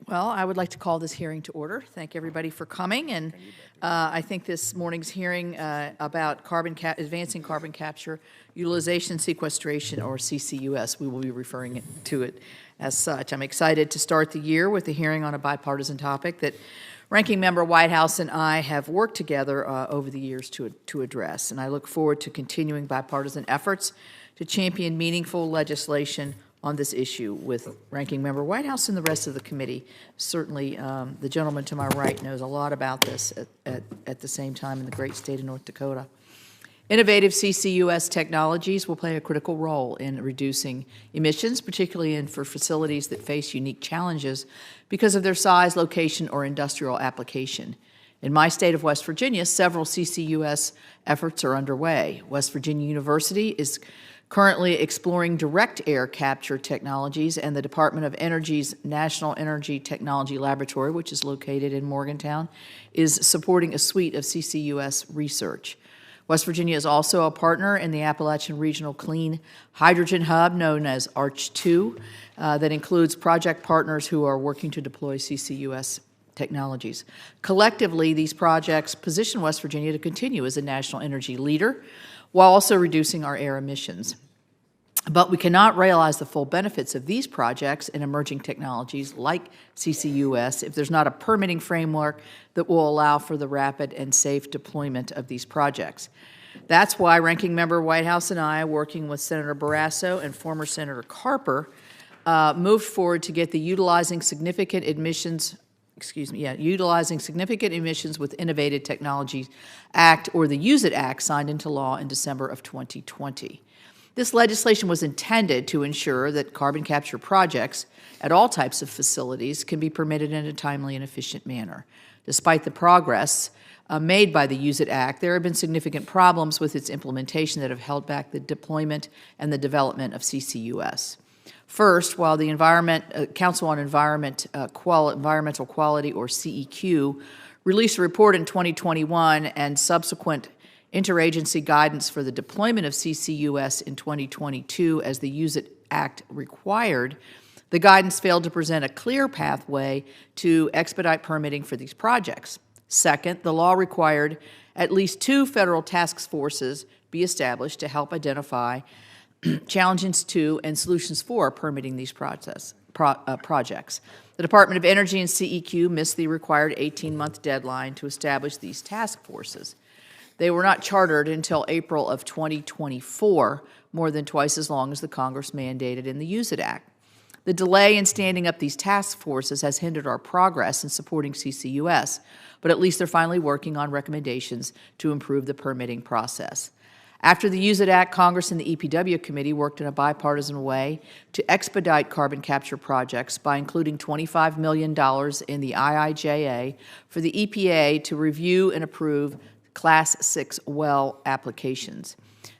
Well, I would like to call this hearing to order. Thank everybody for coming, and I think this morning's hearing about advancing carbon capture, utilization, sequestration, or CCUS, we will be referring to it as such. I'm excited to start the year with a hearing on a bipartisan topic that Ranking Member Whitehouse and I have worked together over the years to address, and I look forward to continuing bipartisan efforts to champion meaningful legislation on this issue with Ranking Member Whitehouse and the rest of the committee. Certainly, the gentleman to my right knows a lot about this at the same time in the great state of North Dakota. Innovative CCUS technologies will play a critical role in reducing emissions, particularly for facilities that face unique challenges because of their size, location, or industrial application. In my state of West Virginia, several CCUS efforts are underway. West Virginia University is currently exploring direct air capture technologies, and the Department of Energy's National Energy Technology Laboratory, which is located in Morgantown, is supporting a suite of CCUS research. West Virginia is also a partner in the Appalachian Regional Clean Hydrogen Hub, known as ARCH2, that includes project partners who are working to deploy CCUS technologies. Collectively, these projects position West Virginia to continue as a national energy leader while also reducing our air emissions. But we cannot realize the full benefits of these projects and emerging technologies like CCUS if there's not a permitting framework that will allow for the rapid and safe deployment of these projects. That's why Ranking Member Whitehouse and I, working with Senator Barrasso and former Senator Carper, moved forward to get the Utilizing Significant Emissions with Innovative Technologies Act, or the Use It Act, signed into law in December of 2020. This legislation was intended to ensure that carbon capture projects at all types of facilities can be permitted in a timely and efficient manner. Despite the progress made by the Use It Act, there have been significant problems with its implementation that have held back the deployment and the development of CCUS. First, while the Council on Environmental Quality, or CEQ, released a report in 2021 and subsequent interagency guidance for the deployment of CCUS in 2022 as the Use It Act required, the guidance failed to present a clear pathway to expedite permitting for these projects. Second, the law required at least 2 federal task forces be established to help identify challenges to and solutions for permitting these projects. The Department of Energy and CEQ missed the required 18-month deadline to establish these task forces. They were not chartered until April of 2024, more than twice as long as the Congress mandated in the Use It Act. The delay in standing up these task forces has hindered our progress in supporting CCUS, but at least they're finally working on recommendations to improve the permitting process. After the Use It Act, Congress and the EPW Committee worked in a bipartisan way to expedite carbon capture projects by including $25 million in the IIJA for the EPA to review and approve Class 6 well applications.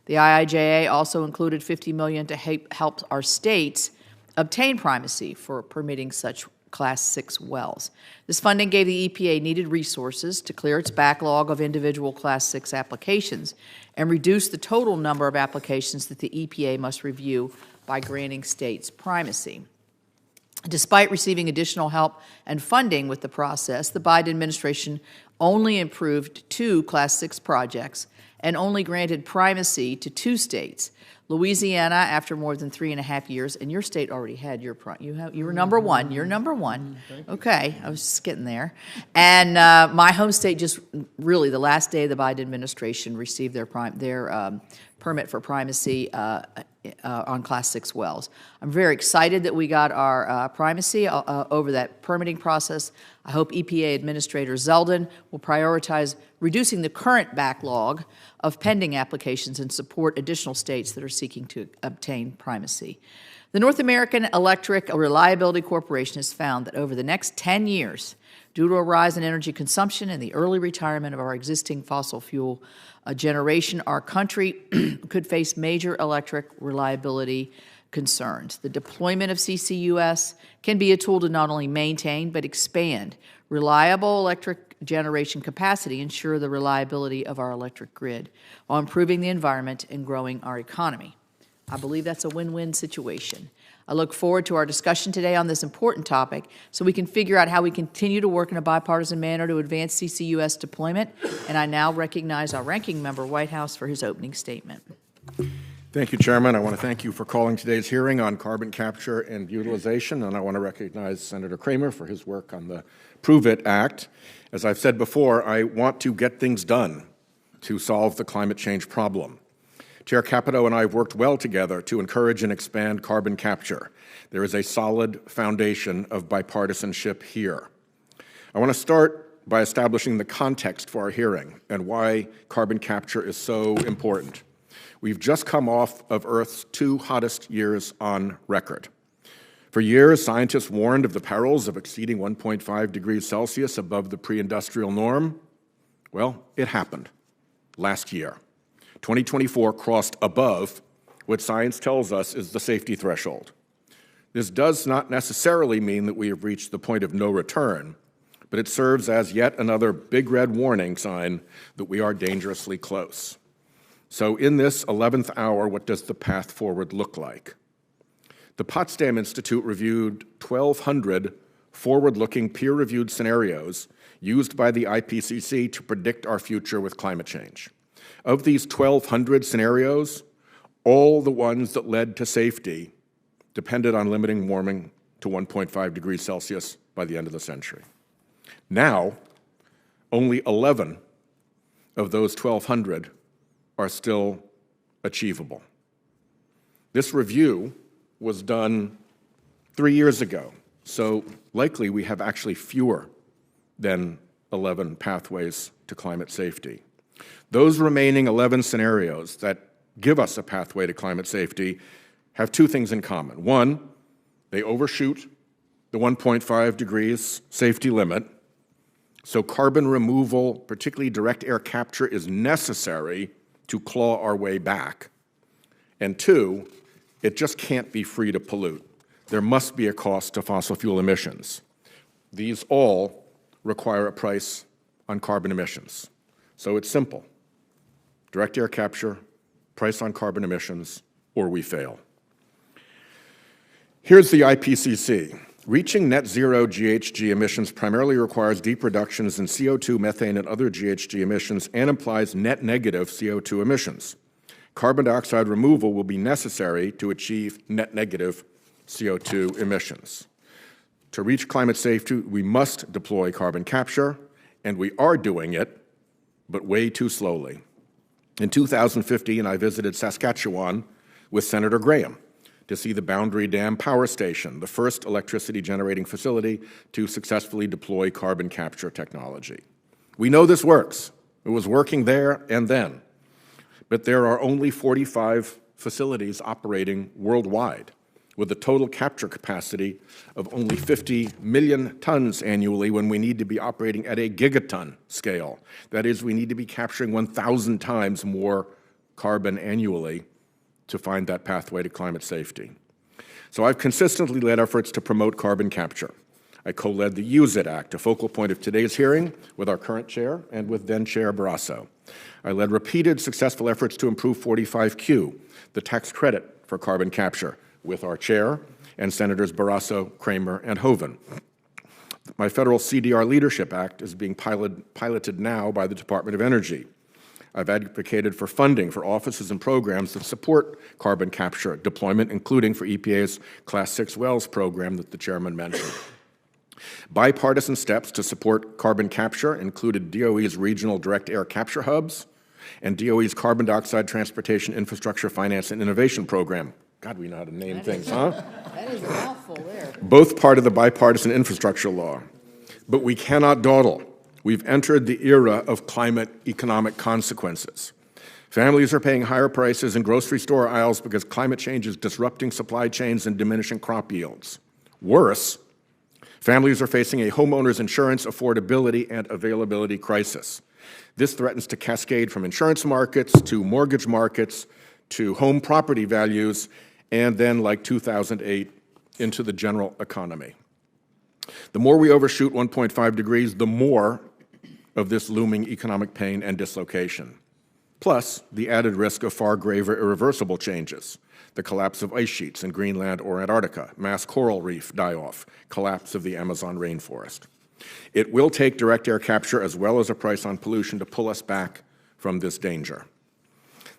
The IIJA also included $50 million to help our states obtain primacy for permitting such Class 6 wells. This funding gave the EPA needed resources to clear its backlog of individual Class 6 applications and reduce the total number of applications that the EPA must review by granting states primacy. Despite receiving additional help and funding with the process, the Biden administration only approved 2 Class 6 projects and only granted primacy to 2 states. Louisiana, after more than 3.5 years, and your state already had your you were number one. You're number one. Okay, I was just getting there. And my home state just really the last day of the Biden administration received their permit for primacy on Class 6 wells. I'm very excited that we got our primacy over that permitting process. I hope EPA Administrator Zeldin will prioritize reducing the current backlog of pending applications and support additional states that are seeking to obtain primacy. The North American Electric Reliability Corporation has found that over the next 10 years, due to a rise in energy consumption and the early retirement of our existing fossil fuel generation, our country could face major electric reliability concerns. The deployment of CCUS can be a tool to not only maintain but expand reliable electric generation capacity, ensure the reliability of our electric grid, while improving the environment and growing our economy. I believe that's a win-win situation. I look forward to our discussion today on this important topic so we can figure out how we continue to work in a bipartisan manner to advance CCUS deployment. And I now recognize our ranking member, Whitehouse, for his opening statement. Thank you, Chairman. I want to thank you for calling today's hearing on carbon capture and utilization, and I want to recognize Senator Kramer for his work on the Prove It Act. As I've said before, I want to get things done to solve the climate change problem. Chair Capito and I have worked well together to encourage and expand carbon capture. There is a solid foundation of bipartisanship here. I want to start by establishing the context for our hearing and why carbon capture is so important. We've just come off of Earth's 2 hottest years on record. For years, scientists warned of the perils of exceeding 1.5 degrees Celsius above the pre-industrial norm. Well, it happened last year. 2024 crossed above what science tells us is the safety threshold. This does not necessarily mean that we have reached the point of no return, but it serves as yet another big red warning sign that we are dangerously close. So in this 11th hour, what does the path forward look like? The Potsdam Institute reviewed 1,200 forward-looking peer-reviewed scenarios used by the IPCC to predict our future with climate change. Of these 1,200 scenarios, all the ones that led to safety depended on limiting warming to 1.5 degrees Celsius by the end of the century. Now, only 11 of those 1,200 are still achievable. This review was done 3 years ago, so likely we have actually fewer than 11 pathways to climate safety. Those remaining 11 scenarios that give us a pathway to climate safety have 2 things in common. One, they overshoot the 1.5 degrees safety limit, so carbon removal, particularly direct air capture, is necessary to claw our way back. And 2, it just can't be free to pollute. There must be a cost to fossil fuel emissions. These all require a price on carbon emissions. So it's simple. Direct air capture, price on carbon emissions, or we fail. Here's the IPCC. Reaching net zero GHG emissions primarily requires deep reductions in CO2, methane, and other GHG emissions and implies net negative CO2 emissions. Carbon dioxide removal will be necessary to achieve net negative CO2 emissions. To reach climate safety, we must deploy carbon capture, and we are doing it, but way too slowly. In 2015, I visited Saskatchewan with Senator Graham to see the Boundary Dam Power Station, the first electricity generating facility to successfully deploy carbon capture technology. We know this works. It was working there and then. But there are only 45 facilities operating worldwide, with a total capture capacity of only 50 million tons annually when we need to be operating at a gigaton scale. That is, we need to be capturing 1,000 times more carbon annually to find that pathway to climate safety. So I've consistently led efforts to promote carbon capture. I co-led the Use It Act, a focal point of today's hearing, with our current chair and with then Chair Barrasso. I led repeated successful efforts to improve 45Q, the tax credit for carbon capture, with our chair and Senators Barrasso, Kramer, and Hoeven. My federal CDR Leadership Act is being piloted now by the Department of Energy. I've advocated for funding for offices and programs that support carbon capture deployment, including for EPA's Class 6 wells program that the chairman mentioned. Bipartisan steps to support carbon capture included DOE's regional direct air capture hubs and DOE's carbon dioxide transportation infrastructure finance and innovation program. God, we know how to name things, huh? That is a mouthful there. Both part of the bipartisan infrastructure law. But we cannot dawdle. We've entered the era of climate economic consequences. Families are paying higher prices in grocery store aisles because climate change is disrupting supply chains and diminishing crop yields. Worse, families are facing a homeowner's insurance affordability and availability crisis. This threatens to cascade from insurance markets to mortgage markets to home property values, and then, like 2008, into the general economy. The more we overshoot 1.5 degrees, the more of this looming economic pain and dislocation. plus the added risk of far graver irreversible changes, the collapse of ice sheets in Greenland or Antarctica, mass coral reef die-off, collapse of the Amazon rainforest. It will take direct air capture as well as a price on pollution to pull us back from this danger.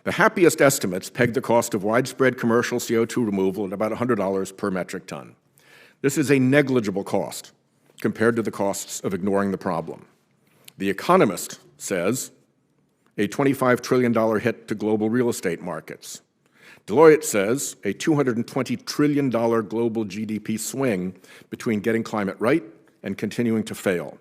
The happiest estimates peg the cost of widespread commercial CO2 removal at about $100 per metric ton. This is a negligible cost compared to the costs of ignoring the problem. The Economist says a $25 trillion hit to global real estate markets. Deloitte says a $220 trillion global GDP swing between getting climate right and continuing to fail.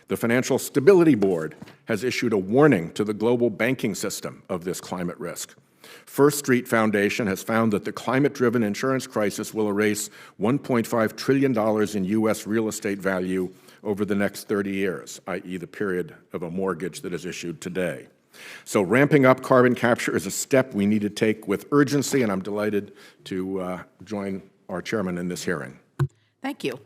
The Financial Stability Board has issued a warning to the global banking system of this climate risk. First Street Foundation has found that the climate-driven insurance crisis will erase $1.5 trillion in U.S. real estate value over the next 30 years, i.e. the period of a mortgage that is issued today. So ramping up carbon capture is a step we need to take with urgency, and I'm delighted to join our chairman in this hearing. Thank you.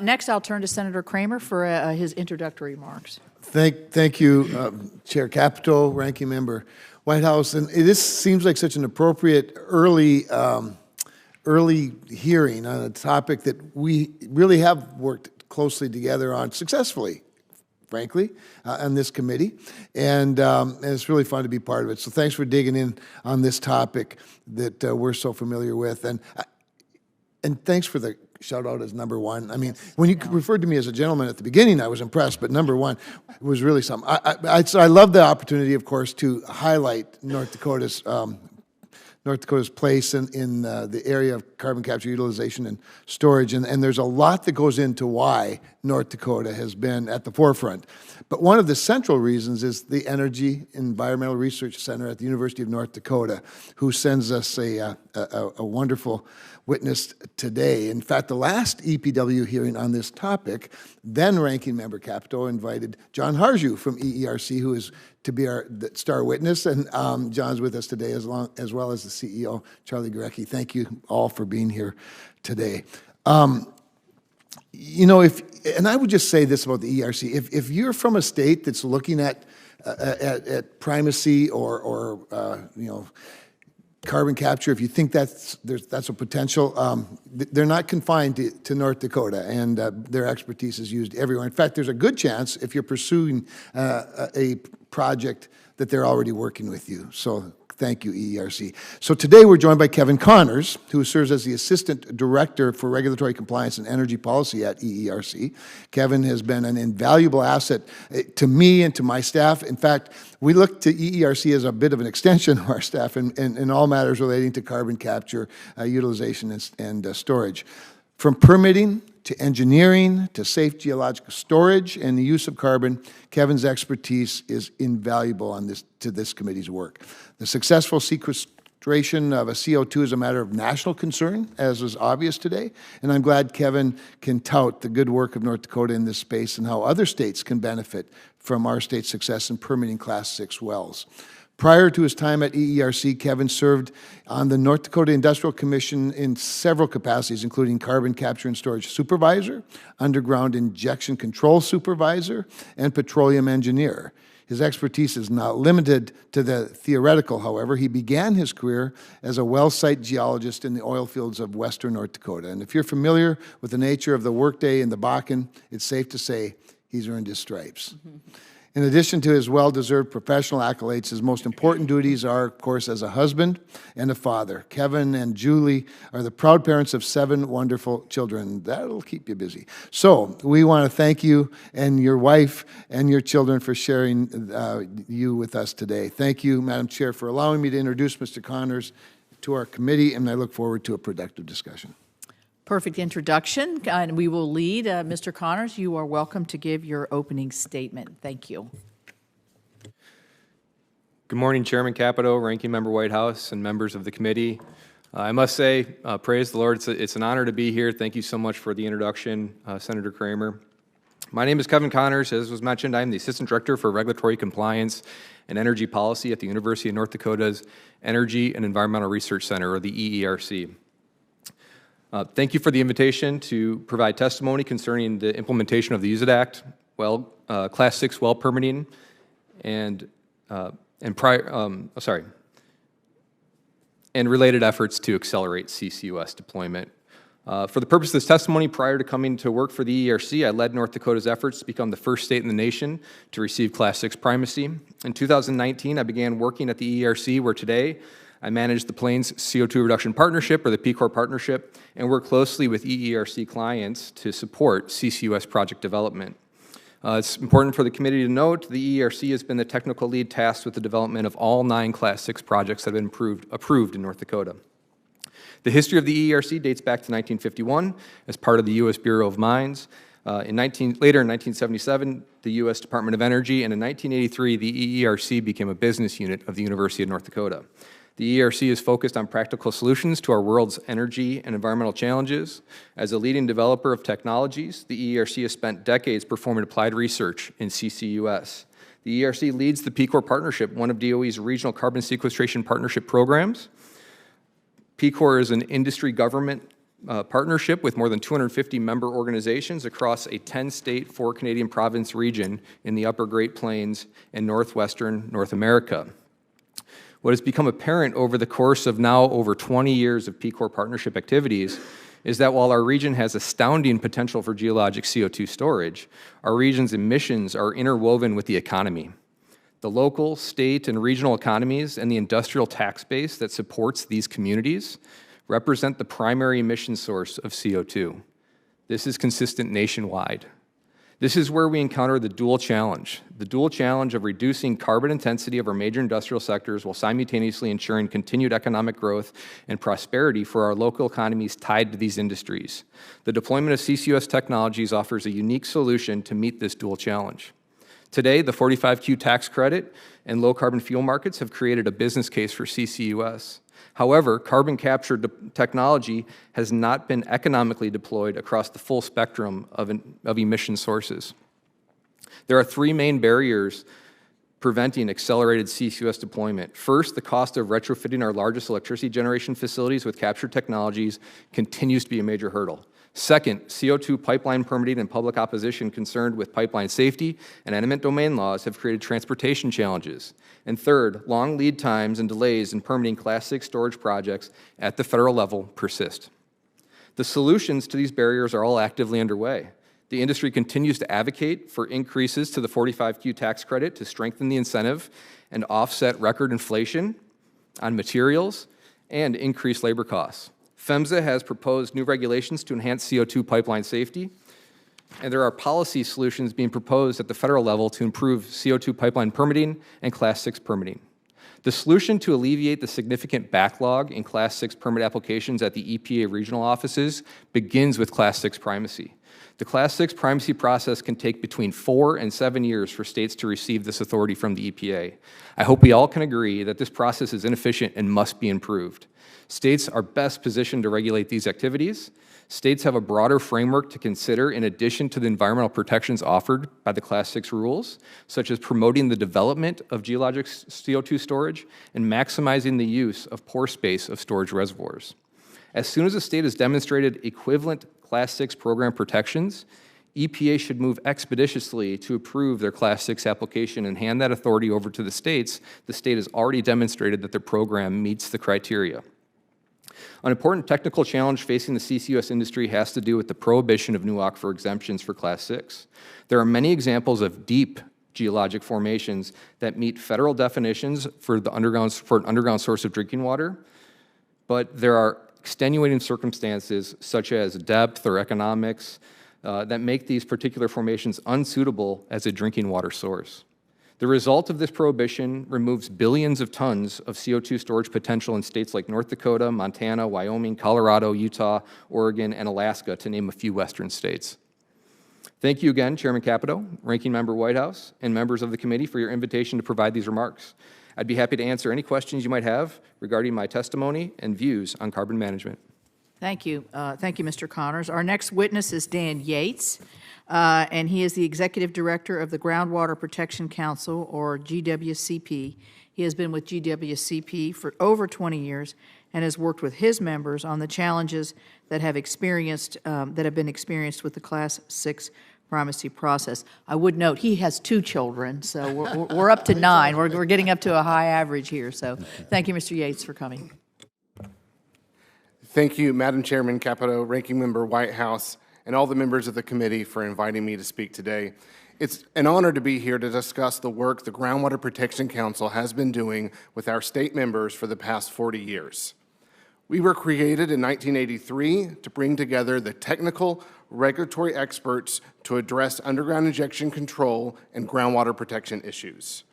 Next, I'll turn to Senator Kramer for his introductory remarks. Thank you, Chair Capito, Ranking Member Whitehouse. And this seems like such an appropriate early hearing on a topic that we really have worked closely together on successfully, frankly, on this committee. And it's really fun to be part of it. So thanks for digging in on this topic that we're so familiar with. And thanks for the shout out as number one. I mean, when you referred to me as a gentleman at the beginning, I was impressed, but number one was really something. I love the opportunity, of course, to highlight North Dakota's place in the area of carbon capture, utilization, and storage. And there's a lot that goes into why North Dakota has been at the forefront. But one of the central reasons is the Energy Environmental Research Center at the University of North Dakota, who sends us a wonderful witness today. In fact, the last EPW hearing on this topic, then Ranking Member Capito invited John Harju from EERC, who is to be our star witness, and John's with us today as well as the CEO, Charlie Gurecki. Thank you all for being here today. You know, and I would just say this about the ERC, if you're from a state that's looking at primacy or you know, carbon capture, if you think that's a potential, they're not confined to North Dakota, and their expertise is used everywhere. In fact, there's a good chance if you're pursuing a project that they're already working with you. So thank you, EERC. So today we're joined by Kevin Connors, who serves as the Assistant Director for Regulatory Compliance and Energy Policy at EERC. Kevin has been an invaluable asset to me and to my staff. In fact, we look to EERC as a bit of an extension of our staff in all matters relating to carbon capture, utilization, and storage. From permitting to engineering to safe geological storage and the use of carbon, Kevin's expertise is invaluable to this committee's work. The successful sequestration of a CO2 is a matter of national concern, as is obvious today, and I'm glad Kevin can tout the good work of North Dakota in this space and how other states can benefit from our state's success in permitting Class 6 wells. Prior to his time at EERC, Kevin served on the North Dakota Industrial Commission in several capacities, including Carbon Capture and Storage Supervisor, Underground Injection Control Supervisor, and Petroleum Engineer. His expertise is not limited to the theoretical, however. He began his career as a well site geologist in the oil fields of western North Dakota. And if you're familiar with the nature of the workday in the Bakken, it's safe to say he's earned his stripes. Mm-hmm. In addition to his well-deserved professional accolades, his most important duties are, of course, as a husband and a father. Kevin and Julie are the proud parents of 7 wonderful children. That'll keep you busy. So we want to thank you and your wife and your children for sharing you with us today. Thank you, Madam Chair, for allowing me to introduce Mr. Connors to our committee, and I look forward to a productive discussion. Perfect introduction, and we will lead. Mr. Connors, you are welcome to give your opening statement. Thank you. Good morning, Chairman Capito, Ranking Member Whitehouse, and members of the committee. I must say, praise the Lord, it's an honor to be here. Thank you so much for the introduction, Senator Kramer. My name is Kevin Connors. As was mentioned, I'm the Assistant Director for Regulatory Compliance and Energy Policy at the University of North Dakota's Energy and Environmental Research Center, or the EERC. Thank you for the invitation to provide testimony concerning the implementation of the Use It Act, Class 6 well permitting, and and related efforts to accelerate CCUS deployment. For the purpose of this testimony, prior to coming to work for the ERC, I led North Dakota's efforts to become the first state in the nation to receive Class 6 primacy. In 2019, I began working at the ERC, where today I manage the Plains CO2 Reduction Partnership, or the P-Corps Partnership, and work closely with EERC clients to support CCUS project development. It's important for the committee to note the EERC has been the technical lead tasked with the development of all 9 Class 6 projects that have been approved in North Dakota. The history of the EERC dates back to 1951 as part of the U.S. Bureau of Mines. Later in 1977, the U.S. Department of Energy, and in 1983, the EERC became a business unit of the University of North Dakota. The EERC is focused on practical solutions to our world's energy and environmental challenges. As a leading developer of technologies, the EERC has spent decades performing applied research in CCUS. The EERC leads the P-Corps Partnership, one of DOE's regional carbon sequestration partnership programs. P-Corps is an industry government partnership with more than 250 member organizations across a 10-state, 4 Canadian province region in the Upper Great Plains and northwestern North America. What has become apparent over the course of now over 20 years of P-Corps partnership activities is that while our region has astounding potential for geologic CO2 storage, our region's emissions are interwoven with the economy. The local, state, and regional economies and the industrial tax base that supports these communities represent the primary emission source of CO2. This is consistent nationwide. This is where we encounter the dual challenge of reducing carbon intensity of our major industrial sectors while simultaneously ensuring continued economic growth and prosperity for our local economies tied to these industries. The deployment of CCUS technologies offers a unique solution to meet this dual challenge. Today, the 45Q tax credit and low-carbon fuel markets have created a business case for CCUS. However, carbon capture technology has not been economically deployed across the full spectrum of emission sources. There are 3 main barriers preventing accelerated CCUS deployment. First, the cost of retrofitting our largest electricity generation facilities with capture technologies continues to be a major hurdle. Second, CO2 pipeline permitting and public opposition concerned with pipeline safety and eminent domain laws have created transportation challenges. And third, long lead times and delays in permitting Class 6 storage projects at the federal level persist. The solutions to these barriers are all actively underway. The industry continues to advocate for increases to the 45Q tax credit to strengthen the incentive and offset record inflation on materials and increase labor costs. PHMSA has proposed new regulations to enhance CO2 pipeline safety, and there are policy solutions being proposed at the federal level to improve CO2 pipeline permitting and Class 6 permitting. The solution to alleviate the significant backlog in Class 6 permit applications at the EPA regional offices begins with Class 6 primacy. The Class 6 primacy process can take between 4 and 7 years for states to receive this authority from the EPA. I hope we all can agree that this process is inefficient and must be improved. States are best positioned to regulate these activities. States have a broader framework to consider in addition to the environmental protections offered by the Class 6 rules, such as promoting the development of geologic CO2 storage and maximizing the use of pore space of storage reservoirs. As soon as a state has demonstrated equivalent Class 6 program protections, EPA should move expeditiously to approve their Class 6 application and hand that authority over to the states. The state has already demonstrated that their program meets the criteria. An important technical challenge facing the CCUS industry has to do with the prohibition of new aquifer exemptions for Class 6. There are many examples of deep geologic formations that meet federal definitions for an underground source of drinking water, but there are extenuating circumstances such as depth or economics that make these particular formations unsuitable as a drinking water source. The result of this prohibition removes billions of tons of CO2 storage potential in states like North Dakota, Montana, Wyoming, Colorado, Utah, Oregon, and Alaska, to name a few western states. Thank you again, Chairman Capito, Ranking Member Whitehouse, and members of the committee for your invitation to provide these remarks. I'd be happy to answer any questions you might have regarding my testimony and views on carbon management. Thank you. Thank you, Mr. Connors. Our next witness is Dan Yates, and he is the Executive Director of the Groundwater Protection Council, or GWCP. He has been with GWCP for over 20 years and has worked with his members on the challenges that have been experienced with the Class 6 primacy process. I would note, he has 2 children, so we're up to 9. We're getting up to a high average here, so thank you, Mr. Yates, for coming. Thank you, Madam Chairman Capito, Ranking Member Whitehouse, and all the members of the committee for inviting me to speak today. It's an honor to be here to discuss the work the Groundwater Protection Council has been doing with our state members for the past 40 years. We were created in 1983 to bring together the technical, regulatory experts to address underground injection control and groundwater protection issues.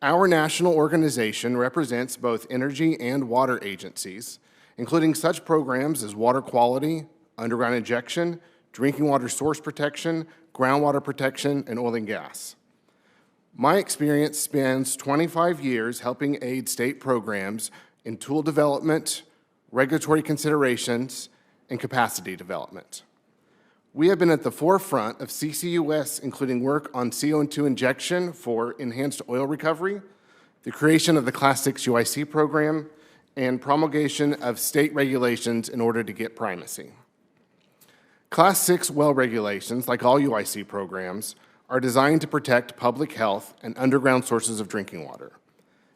Our national organization represents both energy and water agencies, including such programs as water quality, underground injection, drinking water source protection, groundwater protection, and oil and gas. My experience spans 25 years helping aid state programs in tool development, regulatory considerations, and capacity development. We have been at the forefront of CCUS, including work on CO2 injection for enhanced oil recovery, the creation of the Class 6 UIC program, and promulgation of state regulations in order to get primacy. Class 6 well regulations, like all UIC programs, are designed to protect public health and underground sources of drinking water.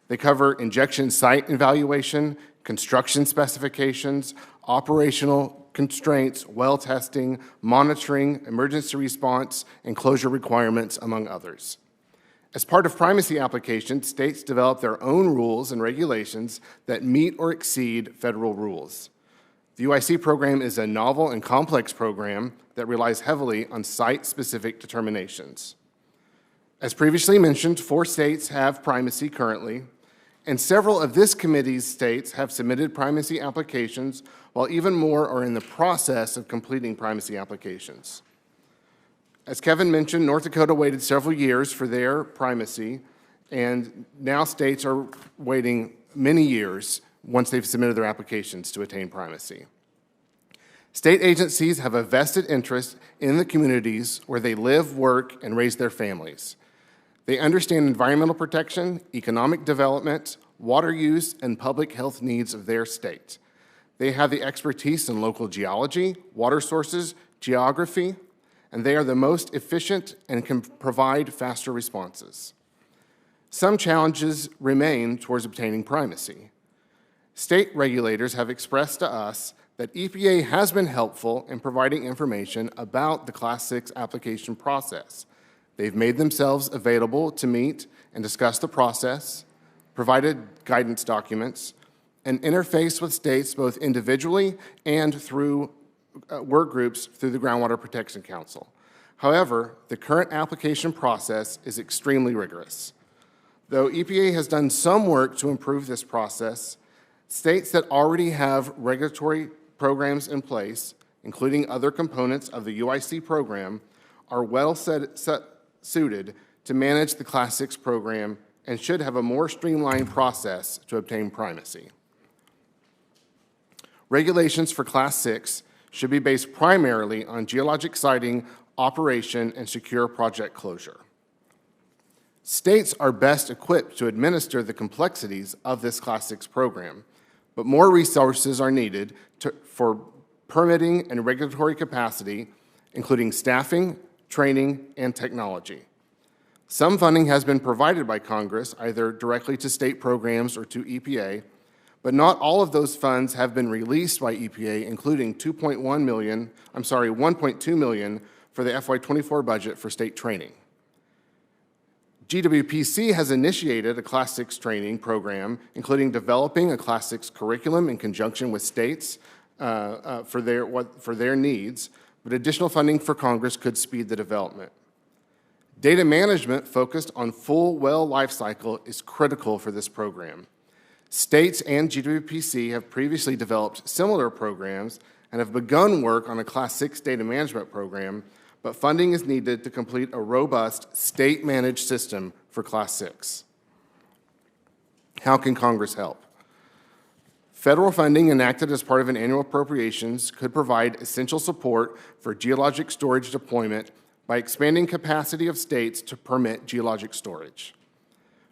They cover injection site evaluation, construction specifications, operational constraints, well testing, monitoring, emergency response, and closure requirements, among others. As part of primacy applications, states develop their own rules and regulations that meet or exceed federal rules. The UIC program is a novel and complex program that relies heavily on site-specific determinations. As previously mentioned, 4 states have primacy currently, and several of this committee's states have submitted primacy applications, while even more are in the process of completing primacy applications. As Kevin mentioned, North Dakota waited several years for their primacy, and now states are waiting many years once they've submitted their applications to attain primacy. State agencies have a vested interest in the communities where they live, work, and raise their families. They understand environmental protection, economic development, water use, and public health needs of their state. They have the expertise in local geology, water sources, geography, and they are the most efficient and can provide faster responses. Some challenges remain towards obtaining primacy. State regulators have expressed to us that EPA has been helpful in providing information about the Class 6 application process. They've made themselves available to meet and discuss the process, provided guidance documents, and interface with states both individually and through work groups through the Groundwater Protection Council. However, the current application process is extremely rigorous. Though EPA has done some work to improve this process, states that already have regulatory programs in place, including other components of the UIC program, are well suited to manage the Class 6 program and should have a more streamlined process to obtain primacy. Regulations for Class 6 should be based primarily on geologic siting, operation, and secure project closure. States are best equipped to administer the complexities of this Class 6 program, but more resources are needed for permitting and regulatory capacity, including staffing, training, and technology. Some funding has been provided by Congress, either directly to state programs or to EPA, but not all of those funds have been released by EPA, including $1.2 million for the FY24 budget for state training. GWPC has initiated a Class 6 training program, including developing a Class 6 curriculum in conjunction with states for their needs, but additional funding for Congress could speed the development. Data management focused on full well life cycle is critical for this program. States and GWPC have previously developed similar programs and have begun work on a Class 6 data management program, but funding is needed to complete a robust state-managed system for Class 6. How can Congress help? Federal funding enacted as part of an annual appropriations could provide essential support for geologic storage deployment by expanding capacity of states to permit geologic storage.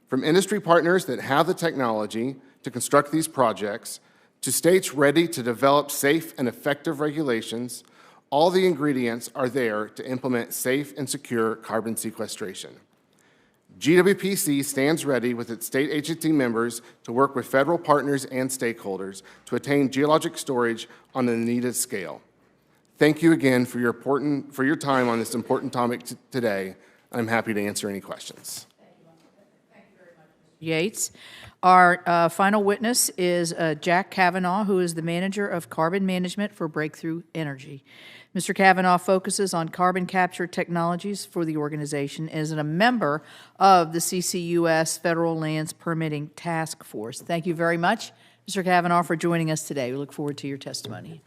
From industry partners that have the technology to construct these projects, to states ready to develop safe and effective regulations, All the ingredients are there to implement safe and secure carbon sequestration. GWPC stands ready with its state agency members to work with federal partners and stakeholders to attain geologic storage on a needed scale. Thank you again for your time on this important topic today. I'm happy to answer any questions. Yates. Our final witness is Jack Kavanaugh, who is the manager of carbon management for Breakthrough Energy. Mr. Kavanaugh focuses on carbon capture technologies for the organization and is a member of the CCUS Federal Lands Permitting Task Force. Thank you very much, Mr. Kavanaugh, for joining us today. We look forward to your testimony.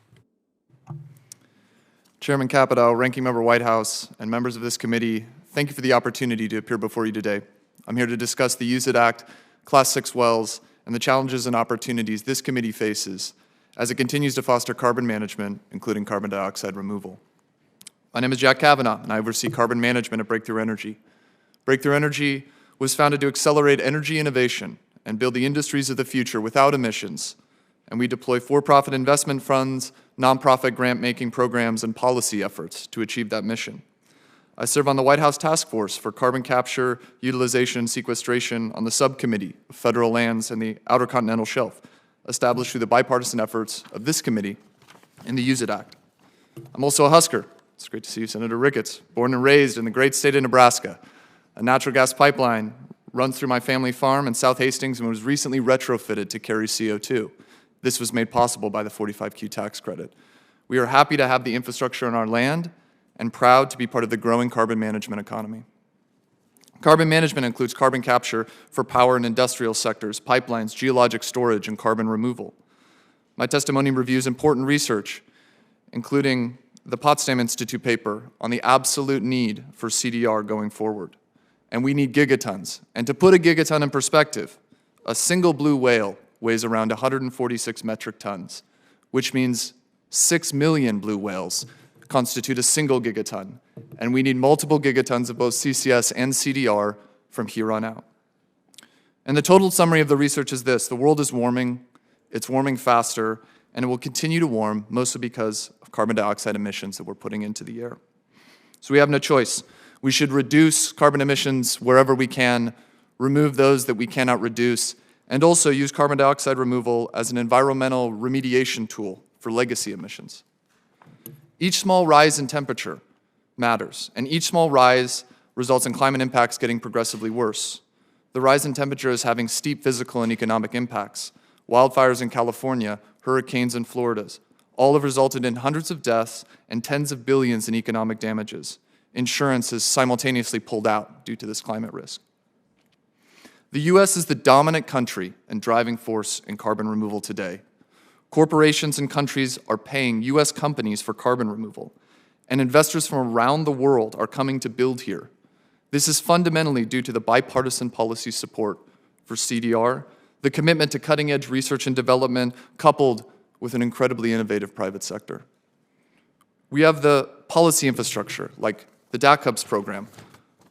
Chairman Capito, Ranking Member Whitehouse, and members of this committee, thank you for the opportunity to appear before you today. I'm here to discuss the Use It Act, Class 6 wells, and the challenges and opportunities this committee faces as it continues to foster carbon management, including carbon dioxide removal. My name is Jack Kavanaugh, and I oversee carbon management at Breakthrough Energy. Breakthrough Energy was founded to accelerate energy innovation and build the industries of the future without emissions, and we deploy for-profit investment funds, nonprofit grant-making programs, and policy efforts to achieve that mission. I serve on the White House Task Force for Carbon Capture, Utilization, and Sequestration on the Subcommittee of Federal Lands and the Outer Continental Shelf, established through the bipartisan efforts of this committee and the Use It Act. I'm also a Husker. It's great to see you, Senator Ricketts. Born and raised in the great state of Nebraska. A natural gas pipeline runs through my family farm in South Hastings and was recently retrofitted to carry CO2. This was made possible by the 45Q tax credit. We are happy to have the infrastructure on our land and proud to be part of the growing carbon management economy. Carbon management includes carbon capture for power and industrial sectors, pipelines, geologic storage, and carbon removal. My testimony reviews important research, including the Potsdam Institute paper on the absolute need for CDR going forward. And we need gigatons. And to put a gigaton in perspective, a single blue whale weighs around 146 metric tons, which means 6 million blue whales constitute a single gigaton, and we need multiple gigatons of both CCS and CDR from here on out. And the total summary of the research is this: the world is warming, it's warming faster, and it will continue to warm, mostly because of carbon dioxide emissions that we're putting into the air. So we have no choice. We should reduce carbon emissions wherever we can, remove those that we cannot reduce, and also use carbon dioxide removal as an environmental remediation tool for legacy emissions. Each small rise in temperature matters, and each small rise results in climate impacts getting progressively worse. The rise in temperature is having steep physical and economic impacts. Wildfires in California, hurricanes in Florida, all have resulted in hundreds of deaths and tens of billions in economic damages. Insurance is simultaneously pulled out due to this climate risk. The U.S. is the dominant country and driving force in carbon removal today. Corporations and countries are paying U.S. companies for carbon removal, and investors from around the world are coming to build here. This is fundamentally due to the bipartisan policy support for CDR, the commitment to cutting-edge research and development, coupled with an incredibly innovative private sector. We have the policy infrastructure, like the DAC program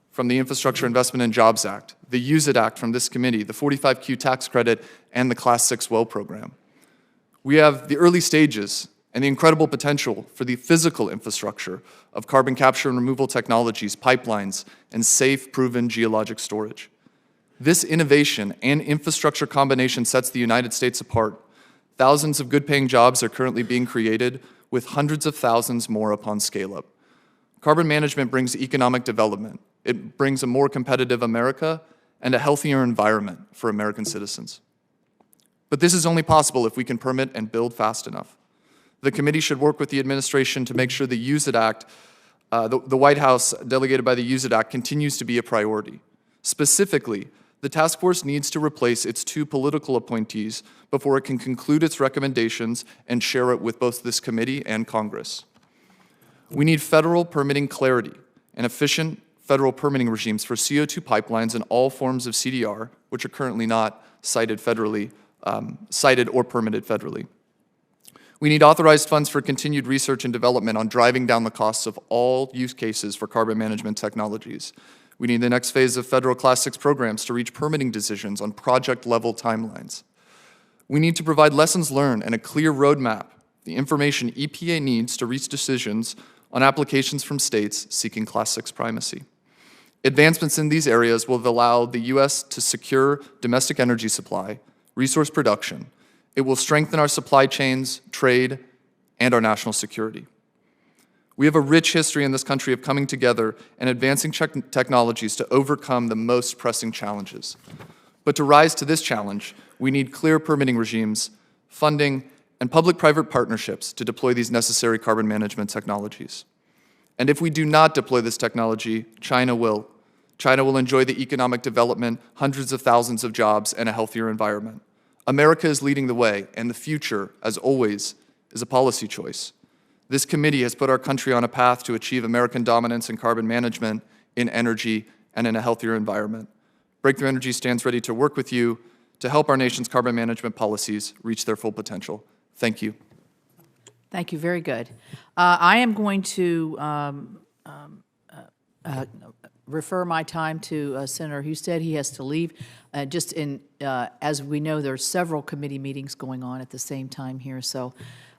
from the Infrastructure Investment and Jobs Act, the Use It Act from this committee, the 45Q tax credit, and the Class 6 well program. We have the early stages and the incredible potential for the physical infrastructure of carbon capture and removal technologies, pipelines, and safe, proven geologic storage. This innovation and infrastructure combination sets the United States apart. Thousands of good-paying jobs are currently being created, with hundreds of thousands more upon scale-up. Carbon management brings economic development. It brings a more competitive America and a healthier environment for American citizens. But this is only possible if we can permit and build fast enough. The committee should work with the administration to make sure the Use It Act, the White House delegated by the Use It Act, continues to be a priority. Specifically, the task force needs to replace its 2 political appointees before it can conclude its recommendations and share it with both this committee and Congress. We need federal permitting clarity and efficient federal permitting regimes for CO2 pipelines and all forms of CDR, which are currently not cited or permitted federally. We need authorized funds for continued research and development on driving down the costs of all use cases for carbon management technologies. We need the next phase of federal Class 6 programs to reach permitting decisions on project-level timelines. We need to provide lessons learned and a clear roadmap the information EPA needs to reach decisions on applications from states seeking Class 6 primacy. Advancements in these areas will allow the U.S. to secure domestic energy supply, resource production. It will strengthen our supply chains, trade, and our national security. We have a rich history in this country of coming together and advancing technologies to overcome the most pressing challenges. But to rise to this challenge, we need clear permitting regimes, funding, and public-private partnerships to deploy these necessary carbon management technologies. And if we do not deploy this technology, China will. China will enjoy the economic development, hundreds of thousands of jobs, and a healthier environment. America is leading the way, and the future, as always, is a policy choice. This committee has put our country on a path to achieve American dominance in carbon management, in energy, and in a healthier environment. Breakthrough Energy stands ready to work with you to help our nation's carbon management policies reach their full potential. Thank you. Thank you. Very good. I am going to refer my time to Senator Husted. He has to leave. As we know, there are several committee meetings going on at the same time here, so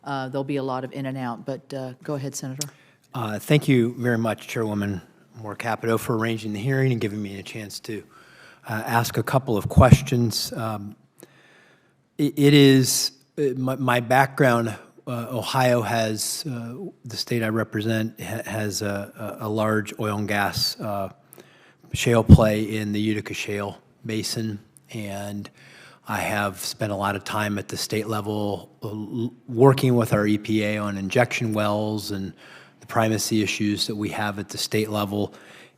there'll be a lot of in and out. But go ahead, Senator. Thank you very much, Chairwoman Moore Capito, for arranging the hearing and giving me a chance to ask a couple of questions. My background. Ohio has, the state I represent, has a large oil and gas shale play in the Utica Shale Basin, and I have spent a lot of time at the state level working with our EPA on injection wells and the primacy issues that we have at the state level,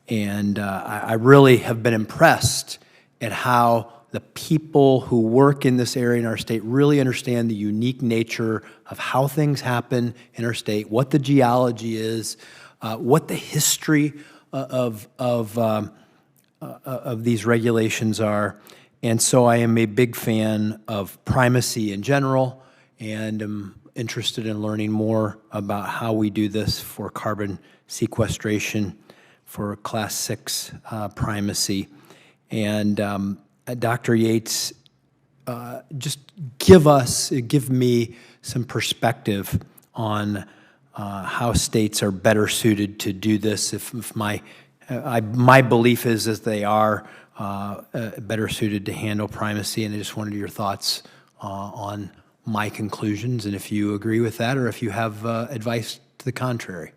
and I really have been impressed at how the people who work in this area in our state really understand the unique nature of how things happen in our state, what the geology is, what the history of these regulations are. And so I am a big fan of primacy in general, and am interested in learning more about how we do this for carbon sequestration for Class 6 primacy. And Dr. Yates, just give me some perspective on how states are better suited to do this. If my belief is that they are better suited to handle primacy, and I just wanted your thoughts on my conclusions, and if you agree with that, or if you have advice to the contrary.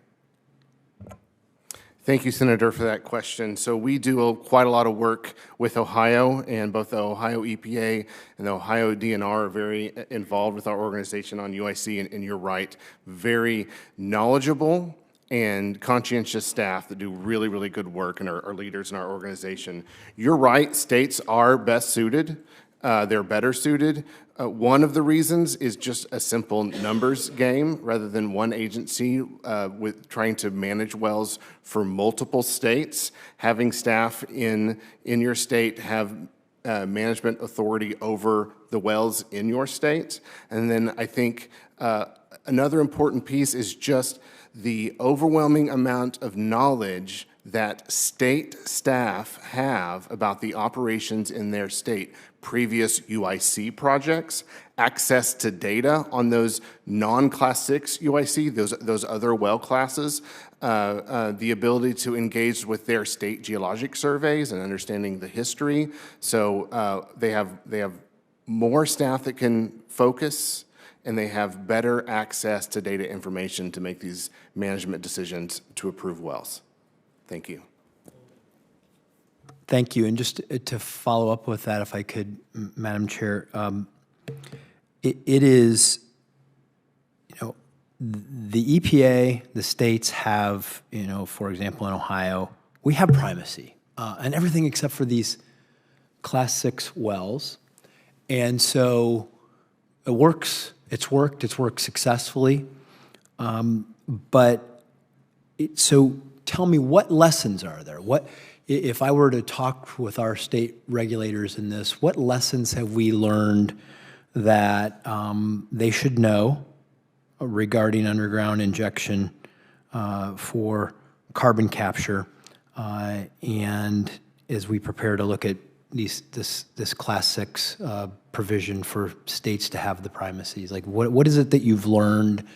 Thank you, Senator, for that question. So we do quite a lot of work with Ohio, and both the Ohio EPA and the Ohio DNR are very involved with our organization on UIC, and you're right, very knowledgeable and conscientious staff that do really, really good work and are leaders in our organization. You're right, states are best suited. They're better suited. One of the reasons is just a simple numbers game rather than one agency with trying to manage wells for multiple states. Having staff in your state have management authority over the wells in your state. And then I think another important piece is just the overwhelming amount of knowledge that state staff have about the operations in their state, previous UIC projects, access to data on those non-Class 6 UIC, those other well classes, the ability to engage with their state geologic surveys and understanding the history. So they have more staff that can focus, and they have better access to data information to make these management decisions to approve wells. Thank you. Thank you. And just to follow up with that, if I could, Madam Chair, it is, the EPA, the states have, for example, in Ohio, we have primacy and everything except for these Class 6 wells. And so it works. It's worked successfully. So tell me, what lessons are there? If I were to talk with our state regulators in this, what lessons have we learned that they should know regarding underground injection for carbon capture, and as we prepare to look at this Class 6 provision for states to have the primacies? Like, what is it that you've learned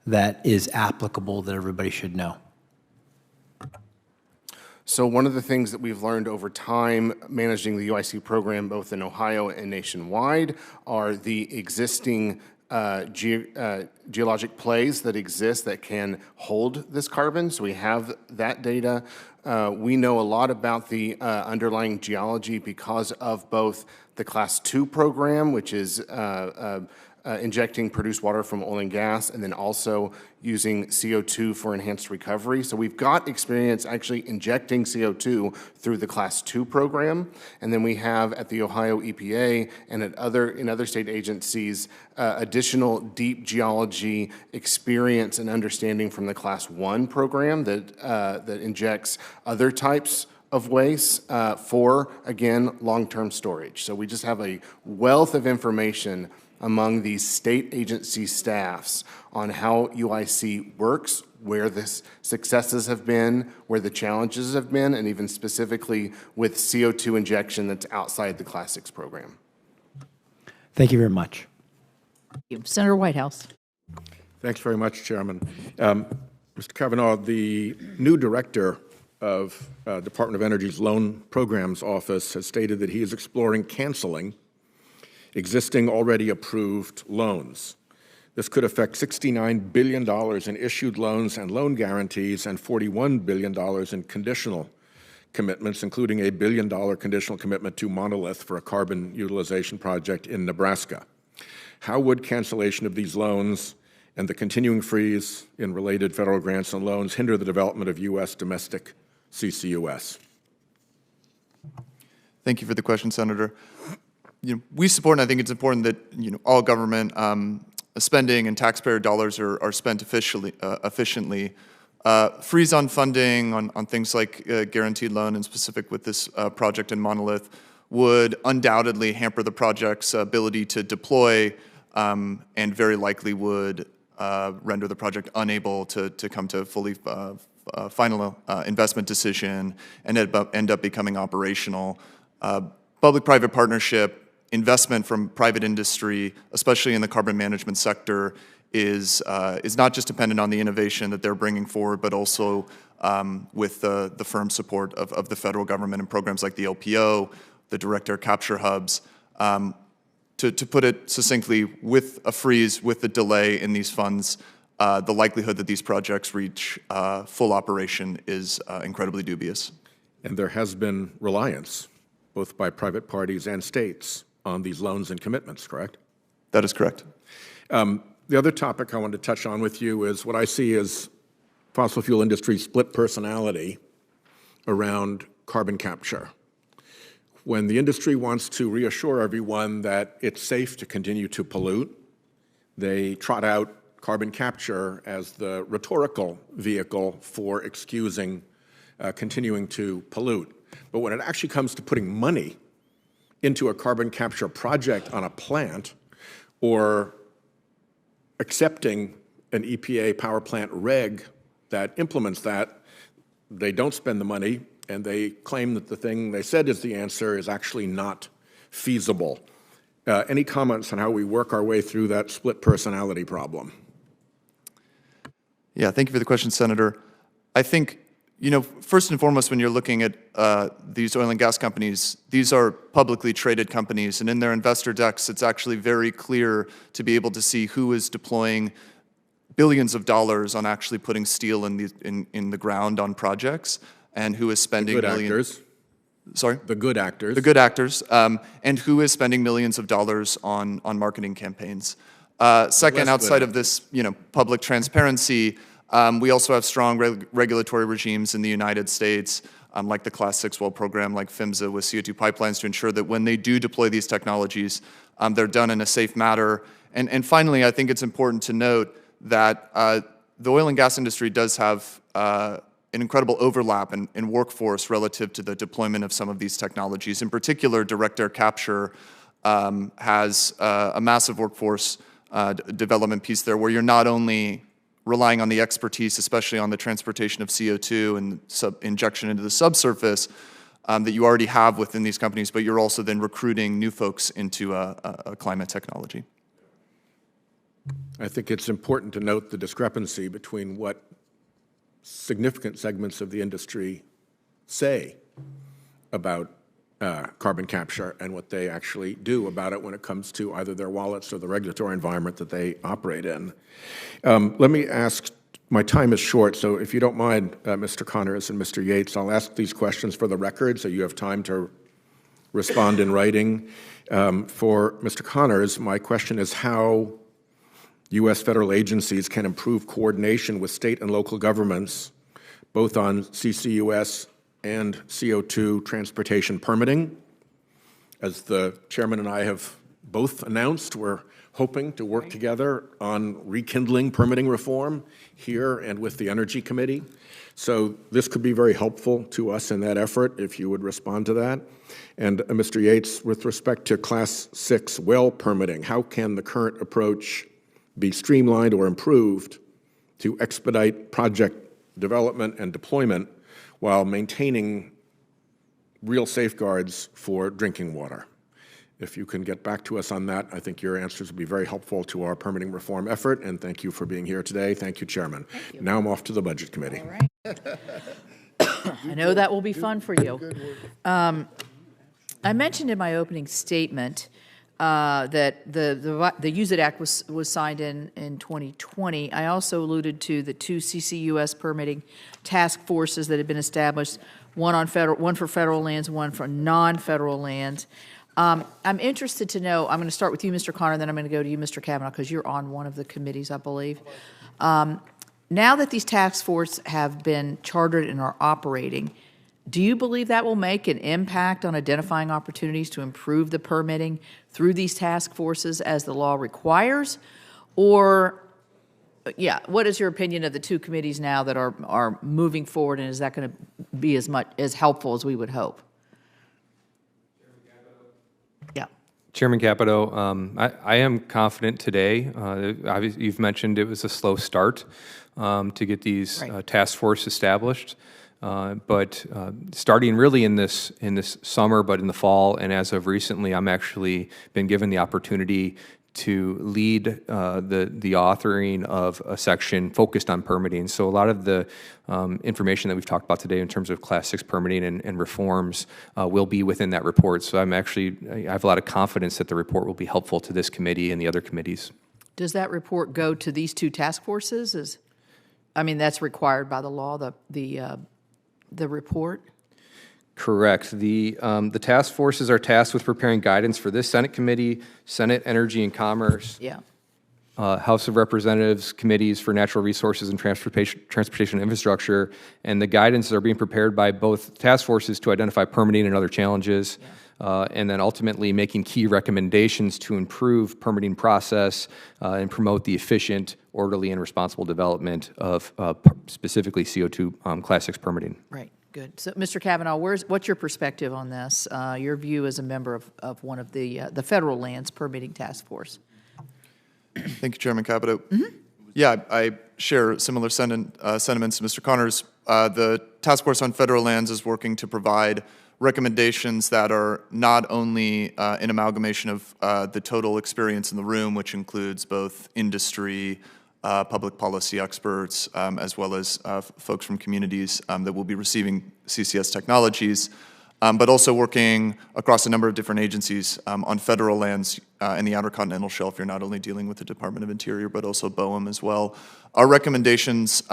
that is applicable that everybody should know? So one of the things that we've learned over time managing the UIC program both in Ohio and nationwide are the existing geologic plays that exist that can hold this carbon. So we have that data. We know a lot about the underlying geology because of both the Class 2 program, which is injecting produced water from oil and gas, and then also using CO2 for enhanced recovery. So we've got experience actually injecting CO2 through the Class 2 program. And then we have at the Ohio EPA and in other state agencies additional deep geology experience and understanding from the Class 1 program that injects other types of waste for, again, long-term storage. So we just have a wealth of information among these state agency staffs on how UIC works, where the successes have been, where the challenges have been, and even specifically with CO2 injection that's outside the Class 6 program. Thank you very much. Senator Whitehouse. Thanks very much, Chairman. Mr. Kavanaugh, the new director of Department of Energy's Loan Programs Office has stated that he is exploring canceling existing already approved loans. This could affect $69 billion in issued loans and loan guarantees and $41 billion in conditional commitments, including a $1 billion conditional commitment to Monolith for a carbon utilization project in Nebraska. How would cancellation of these loans and the continuing freeze in related federal grants and loans hinder the development of U.S. domestic CCUS? Thank you for the question, Senator. We support, and I think it's important that all government spending and taxpayer dollars are spent efficiently. Freeze on funding on things like guaranteed loan, and specific with this project in Monolith, would undoubtedly hamper the project's ability to deploy, and very likely would render the project unable to come to fully final investment decision and end up becoming operational. Public-private partnership investment from private industry, especially in the carbon management sector, is not just dependent on the innovation that they're bringing forward, but also with the firm support of the federal government and programs like the LPO, the direct air capture hubs. To put it succinctly, with a freeze, with the delay in these funds, the likelihood that these projects reach full operation is incredibly dubious. And there has been reliance, both by private parties and states, on these loans and commitments, correct? That is correct. The other topic I wanted to touch on with you is what I see as fossil fuel industry split personality around carbon capture. When the industry wants to reassure everyone that it's safe to continue to pollute, they trot out carbon capture as the rhetorical vehicle for excusing continuing to pollute. But when it actually comes to putting money into a carbon capture project on a plant or accepting an EPA power plant reg that implements that, they don't spend the money, and they claim that the thing they said is the answer is actually not feasible. Any comments on how we work our way through that split personality problem? Yeah, thank you for the question, Senator. I think, first and foremost, when you're looking at these oil and gas companies, these are publicly traded companies, and in their investor decks, it's actually very clear to be able to see who is deploying billions of dollars on actually putting steel in the ground on projects, and who is spending actors. Sorry? The good actors. The good actors, and who is spending millions of dollars on marketing campaigns. Second, outside of this, public transparency, we also have strong regulatory regimes in the United States, like the Class 6 well program, like PHMSA with CO2 pipelines, to ensure that when they do deploy these technologies, they're done in a safe manner. And finally, I think it's important to note that the oil and gas industry does have an incredible overlap in workforce relative to the deployment of some of these technologies. In particular, direct air capture has a massive workforce development piece there, where you're not only relying on the expertise, especially on the transportation of CO2 and injection into the subsurface, that you already have within these companies, but you're also then recruiting new folks into a climate technology. I think it's important to note the discrepancy between what significant segments of the industry say about carbon capture and what they actually do about it when it comes to either their wallets or the regulatory environment that they operate in. Let me ask, my time is short, so if you don't mind, Mr. Connors and Mr. Yates, I'll ask these questions for the record so you have time to respond in writing. For Mr. Connors, my question is how U.S. federal agencies can improve coordination with state and local governments, both on CCUS and CO2 transportation permitting. As the chairman and I have both announced, we're hoping to work together on rekindling permitting reform here and with the Energy Committee. So this could be very helpful to us in that effort, if you would respond to that. And Mr. Yates, with respect to Class 6 well permitting, how can the current approach be streamlined or improved to expedite project development and deployment while maintaining real safeguards for drinking water? If you can get back to us on that, I think your answers will be very helpful to our permitting reform effort, and thank you for being here today. Thank you, Chairman. Thank you. Now I'm off to the Budget Committee. All right. I know that will be fun for you. I mentioned in my opening statement that the Use It Act was signed in 2020. I also alluded to the two CCUS permitting task forces that have been established, one for federal lands, one for non-federal lands. I'm interested to know, I'm going to start with you, Mr. Connor, then I'm going to go to you, Mr. Kavanaugh, because you're on one of the committees, I believe. Now that these task forces have been chartered and are operating, do you believe that will make an impact on identifying opportunities to improve the permitting through these task forces as the law requires? Or, yeah, what is your opinion of the two committees now that are moving forward, and is that going to be as helpful as we would hope? Yeah. Chairman Capito, I am confident today. Obviously, you've mentioned it was a slow start to get these task force established. But starting really in this summer, but in the fall, and as of recently, I'm actually been given the opportunity to lead the authoring of a section focused on permitting. So a lot of the information that we've talked about today in terms of Class 6 permitting and reforms will be within that report. So I have a lot of confidence that the report will be helpful to this committee and the other committees. Does that report go to these two task forces? I mean, that's required by the law, the report? Correct. The task forces are tasked with preparing guidance for this Senate committee, Senate Energy and Commerce, House of Representatives committees for natural resources and transportation infrastructure, and the guidance are being prepared by both task forces to identify permitting and other challenges, and then ultimately making key recommendations to improve permitting process and promote the efficient, orderly, and responsible development of specifically CO2 Class 6 permitting. Right. Good. So, Mr. Kavanaugh, what's your perspective on this? Your view as a member of one of the federal lands permitting task force. Thank you, Chairman Capito. Yeah, I share similar sentiments to Mr. Connors. The Task Force on Federal Lands is working to provide recommendations that are not only an amalgamation of the total experience in the room, which includes both industry, public policy experts, as well as folks from communities that will be receiving CCS technologies, but also working across a number of different agencies on federal lands in the Outer Continental Shelf. You're not only dealing with the Department of Interior, but also BOEM as well. Our recommendations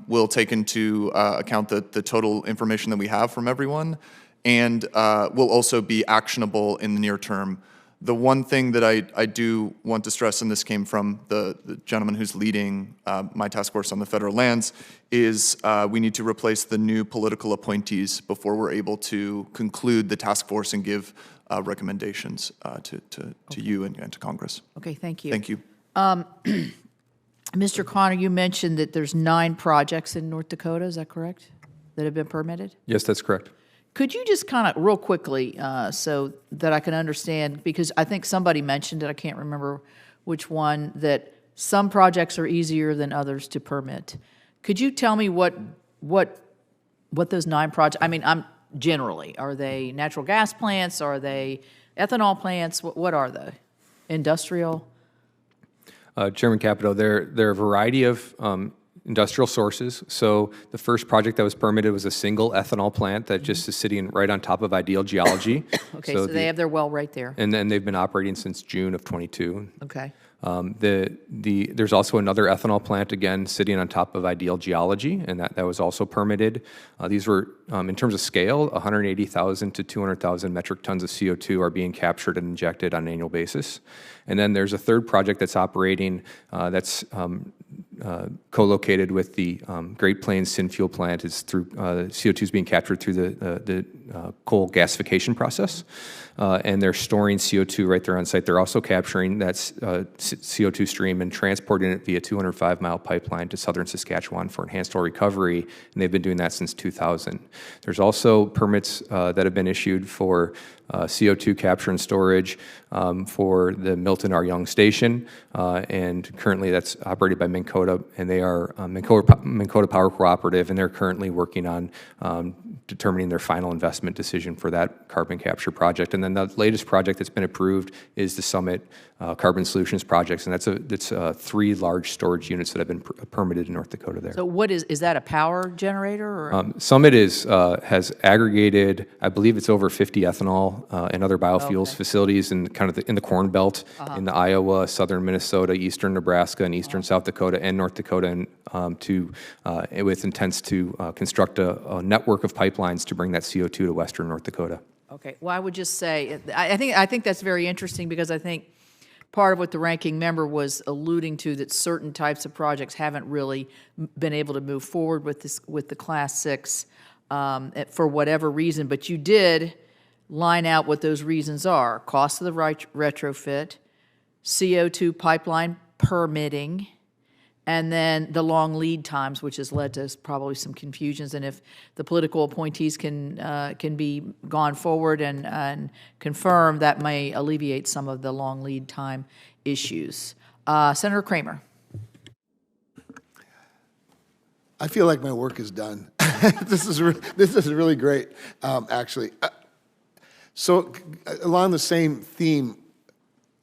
will take into account the total information that we have from everyone, and will also be actionable in the near term. The one thing that I do want to stress, and this came from the gentleman who's leading my task force on the federal lands, is we need to replace the new political appointees before we're able to conclude the task force and give recommendations to you and to Congress. Okay, thank you. Thank you. Mr. Connor, you mentioned that there's 9 projects in North Dakota, is that correct, that have been permitted? Yes, that's correct. Could you just kind of real quickly, so that I can understand, because I think somebody mentioned it, I can't remember which one, that some projects are easier than others to permit. Could you tell me what those 9 projects, I mean, generally? Are they natural gas plants? Are they ethanol plants? What are they? Industrial? Chairman Capito, there are a variety of industrial sources. So the first project that was permitted was a single ethanol plant that just is sitting right on top of ideal geology. Okay, so they have their well right there. And then they've been operating since June of '22. Okay. There's also another ethanol plant, again, sitting on top of ideal geology, and that was also permitted. These were, in terms of scale, 180,000 to 200,000 metric tons of CO2 are being captured and injected on an annual basis. And then there's a third project that's operating that's co-located with the Great Plains Synfuel plant. Is through CO2 is being captured through the coal gasification process, and they're storing CO2 right there on site. They're also capturing that CO2 stream and transporting it via 205-mile pipeline to southern Saskatchewan for enhanced oil recovery, and they've been doing that since 2000. There's also permits that have been issued for CO2 capture and storage for the Milton R. Young Station, and currently that's operated by Minkota, and they are Minkota Power Cooperative, and they're currently working on determining their final investment decision for that carbon capture project. And then the latest project that's been approved is the Summit Carbon Solutions projects, and that's 3 large storage units that have been permitted in North Dakota there. So what is that a power generator? Or? Summit has aggregated, I believe it's over 50 ethanol and other biofuels facilities in kind of in the Corn Belt, in the Iowa, southern Minnesota, eastern Nebraska, and eastern South Dakota and North Dakota, and with intents to construct a network of pipelines to bring that CO2 to western North Dakota. Okay. Well, I would just say I think that's very interesting, because I think part of what the ranking member was alluding to, that certain types of projects haven't really been able to move forward with the Class 6 for whatever reason. But you did line out what those reasons are: cost of the retrofit, CO2 pipeline permitting, and then the long lead times, which has led to probably some confusions. And if the political appointees can be gone forward and confirmed, that may alleviate some of the long lead time issues. Senator Kramer. I feel like my work is done. This is really great, actually. So along the same theme,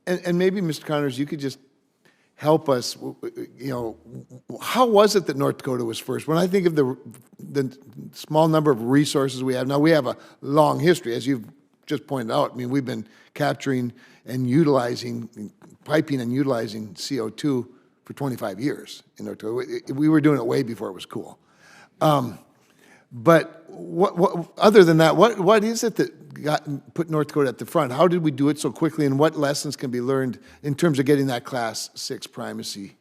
and maybe, Mr. Connors, you could just help us, how was it that North Dakota was first? When I think of the small number of resources we have, now we have a long history, as you've just pointed out. I mean, we've been capturing and utilizing, piping and utilizing CO2 for 25 years in North Dakota. We were doing it way before it was cool. But what other than that, what is it that put North Dakota at the front? How did we do it so quickly, and what lessons can be learned in terms of getting that Class 6 primacy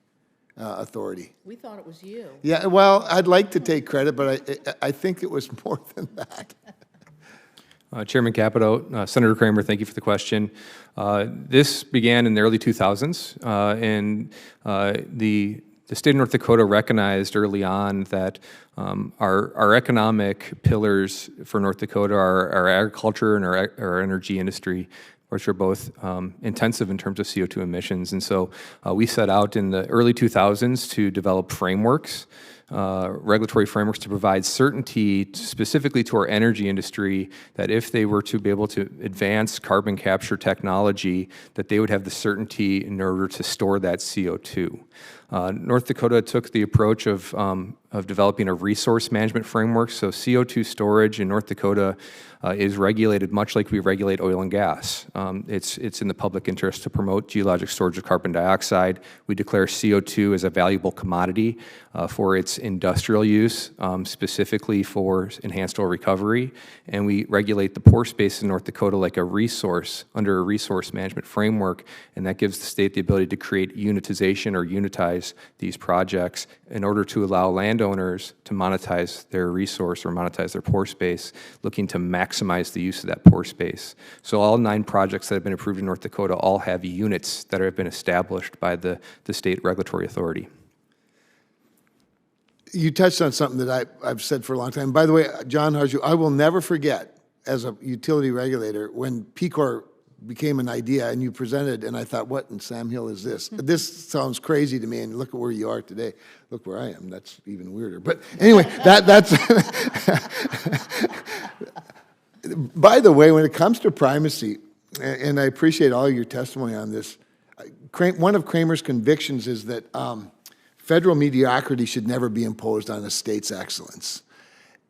authority? We thought it was you. Yeah, well, I'd like to take credit, but I think it was more than that. Chairman Capito, Senator Kramer, thank you for the question. This began in the early 2000s, and the state of North Dakota recognized early on that our economic pillars for North Dakota are our agriculture and our energy industry, which are both intensive in terms of CO2 emissions. And so we set out in the early 2000s to develop frameworks, regulatory frameworks, to provide certainty specifically to our energy industry, that if they were to be able to advance carbon capture technology, that they would have the certainty in order to store that CO2. North Dakota took the approach of developing a resource management framework. So CO2 storage in North Dakota is regulated much like we regulate oil and gas. It's in the public interest to promote geologic storage of carbon dioxide. We declare CO2 as a valuable commodity for its industrial use, specifically for enhanced oil recovery. And we regulate the pore space in North Dakota like a resource under a resource management framework, and that gives the state the ability to create unitization or unitize these projects in order to allow landowners to monetize their resource or monetize their pore space, looking to maximize the use of that pore space. So all 9 projects that have been approved in North Dakota all have units that have been established by the state regulatory authority. You touched on something that I've said for a long time. By the way, John Harju, I will never forget, as a utility regulator, when P-Corps became an idea and you presented, and I thought, what in Sam Hill is this? This sounds crazy to me, and look at where you are today. Look where I am. That's even weirder. But anyway, that's By the way, when it comes to primacy, and I appreciate all your testimony on this, one of Kramer's convictions is that federal mediocrity should never be imposed on a state's excellence.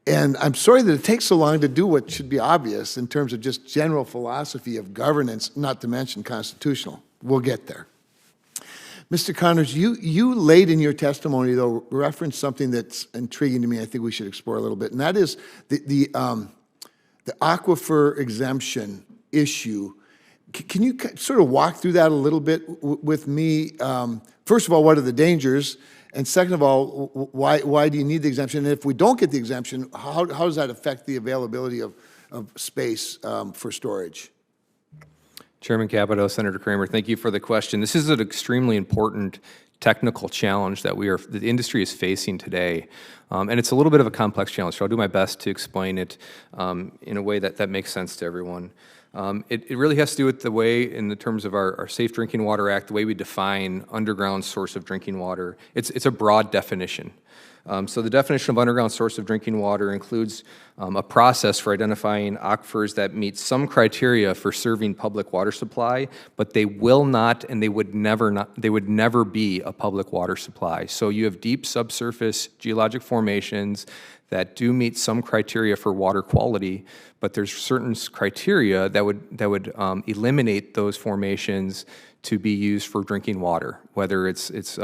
And I'm sorry that it takes so long to do what should be obvious in terms of just general philosophy of governance, not to mention constitutional. We'll get there. Mr. Connors, you late in your testimony, though, referenced something that's intriguing to me. I think we should explore a little bit, and that is the aquifer exemption issue. Can you sort of walk through that a little bit with me? First of all, what are the dangers? And second of all, why do you need the exemption? And if we don't get the exemption, how does that affect the availability of space for storage? Chairman Capito, Senator Kramer, thank you for the question. This is an extremely important technical challenge that the industry is facing today. And it's a little bit of a complex challenge, so I'll do my best to explain it in a way that makes sense to everyone. It really has to do with the way, in the terms of our Safe Drinking Water Act, the way we define underground source of drinking water. It's a broad definition. So the definition of underground source of drinking water includes a process for identifying aquifers that meet some criteria for serving public water supply, but they will not, and they would never be a public water supply. So you have deep subsurface geologic formations that do meet some criteria for water quality, but there's certain criteria that would eliminate those formations to be used for drinking water, whether it's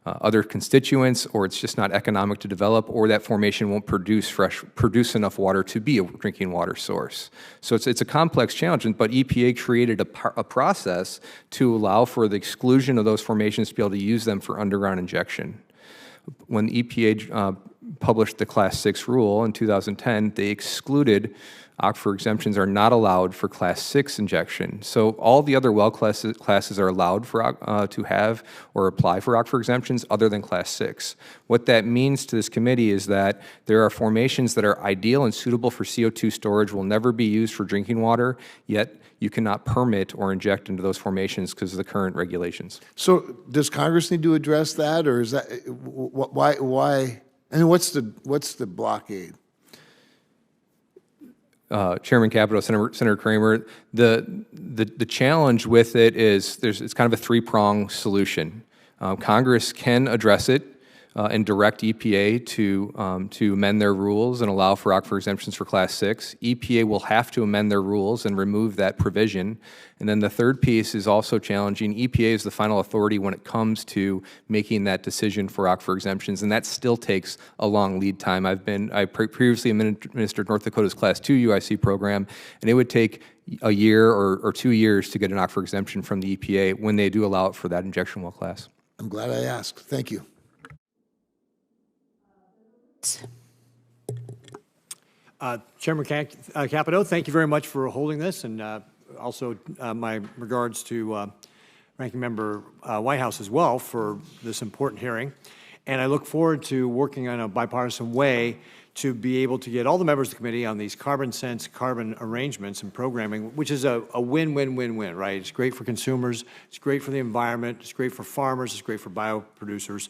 other constituents, or it's just not economic to develop, or that formation won't produce enough water to be a drinking water source. So it's a complex challenge, but EPA created a process to allow for the exclusion of those formations to be able to use them for underground injection. When the EPA published the Class 6 rule in 2010, they excluded aquifer exemptions are not allowed for Class 6 injection. So all the other well classes are allowed for to have or apply for aquifer exemptions other than Class 6. What that means to this committee is that there are formations that are ideal and suitable for CO2 storage, will never be used for drinking water, yet you cannot permit or inject into those formations because of the current regulations. So does Congress need to address that, or is that why? And what's the blockade? Chairman Capito, Senator Kramer, the challenge with it is it's kind of a three-pronged solution. Congress can address it and direct EPA to amend their rules and allow for aquifer exemptions for Class 6. EPA will have to amend their rules and remove that provision. And then the third piece is also challenging. EPA is the final authority when it comes to making that decision for aquifer exemptions, and that still takes a long lead time. I previously administered North Dakota's Class 2 UIC program, and it would take a year or 2 years to get an aquifer exemption from the EPA when they do allow it for that injection well class. I'm glad I asked. Thank you. Chairman Capito, thank you very much for holding this, and also my regards to Ranking Member Whitehouse as well for this important hearing. And I look forward to working on a bipartisan way to be able to get all the members of the committee on these carbon sense carbon arrangements and programming, which is a win-win-win-win, right? It's great for consumers, it's great for the environment, it's great for farmers, it's great for bioproducers.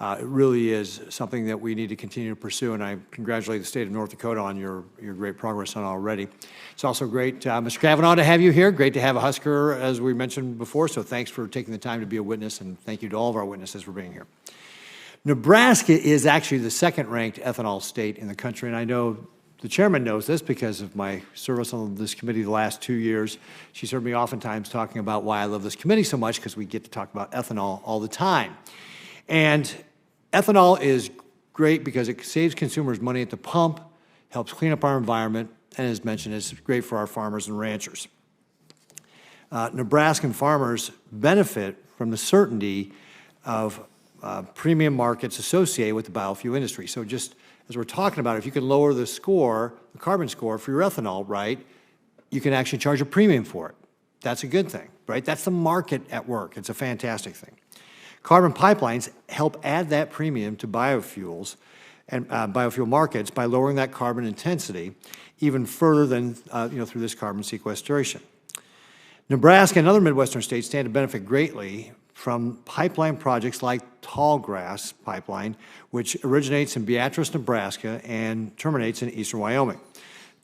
It really is something that we need to continue to pursue, and I congratulate the state of North Dakota on your great progress on it already. It's also great, Mr. Kavanaugh, to have you here. Great to have a Husker, as we mentioned before, so thanks for taking the time to be a witness, and thank you to all of our witnesses for being here. Nebraska is actually the second-ranked ethanol state in the country, and I know the chairman knows this because of my service on this committee the last 2 years. She's heard me oftentimes talking about why I love this committee so much, because we get to talk about ethanol all the time. And ethanol is great because it saves consumers money at the pump, helps clean up our environment, and as mentioned, it's great for our farmers and ranchers. Nebraskan farmers benefit from the certainty of premium markets associated with the biofuel industry. So just as we're talking about, if you can lower the score, the carbon score for your ethanol, right, you can actually charge a premium for it. That's a good thing, right? That's the market at work. It's a fantastic thing. Carbon pipelines help add that premium to biofuels and biofuel markets by lowering that carbon intensity even further than through this carbon sequestration. Nebraska and other Midwestern states stand to benefit greatly from pipeline projects like Tallgrass Pipeline, which originates in Beatrice, Nebraska, and terminates in eastern Wyoming.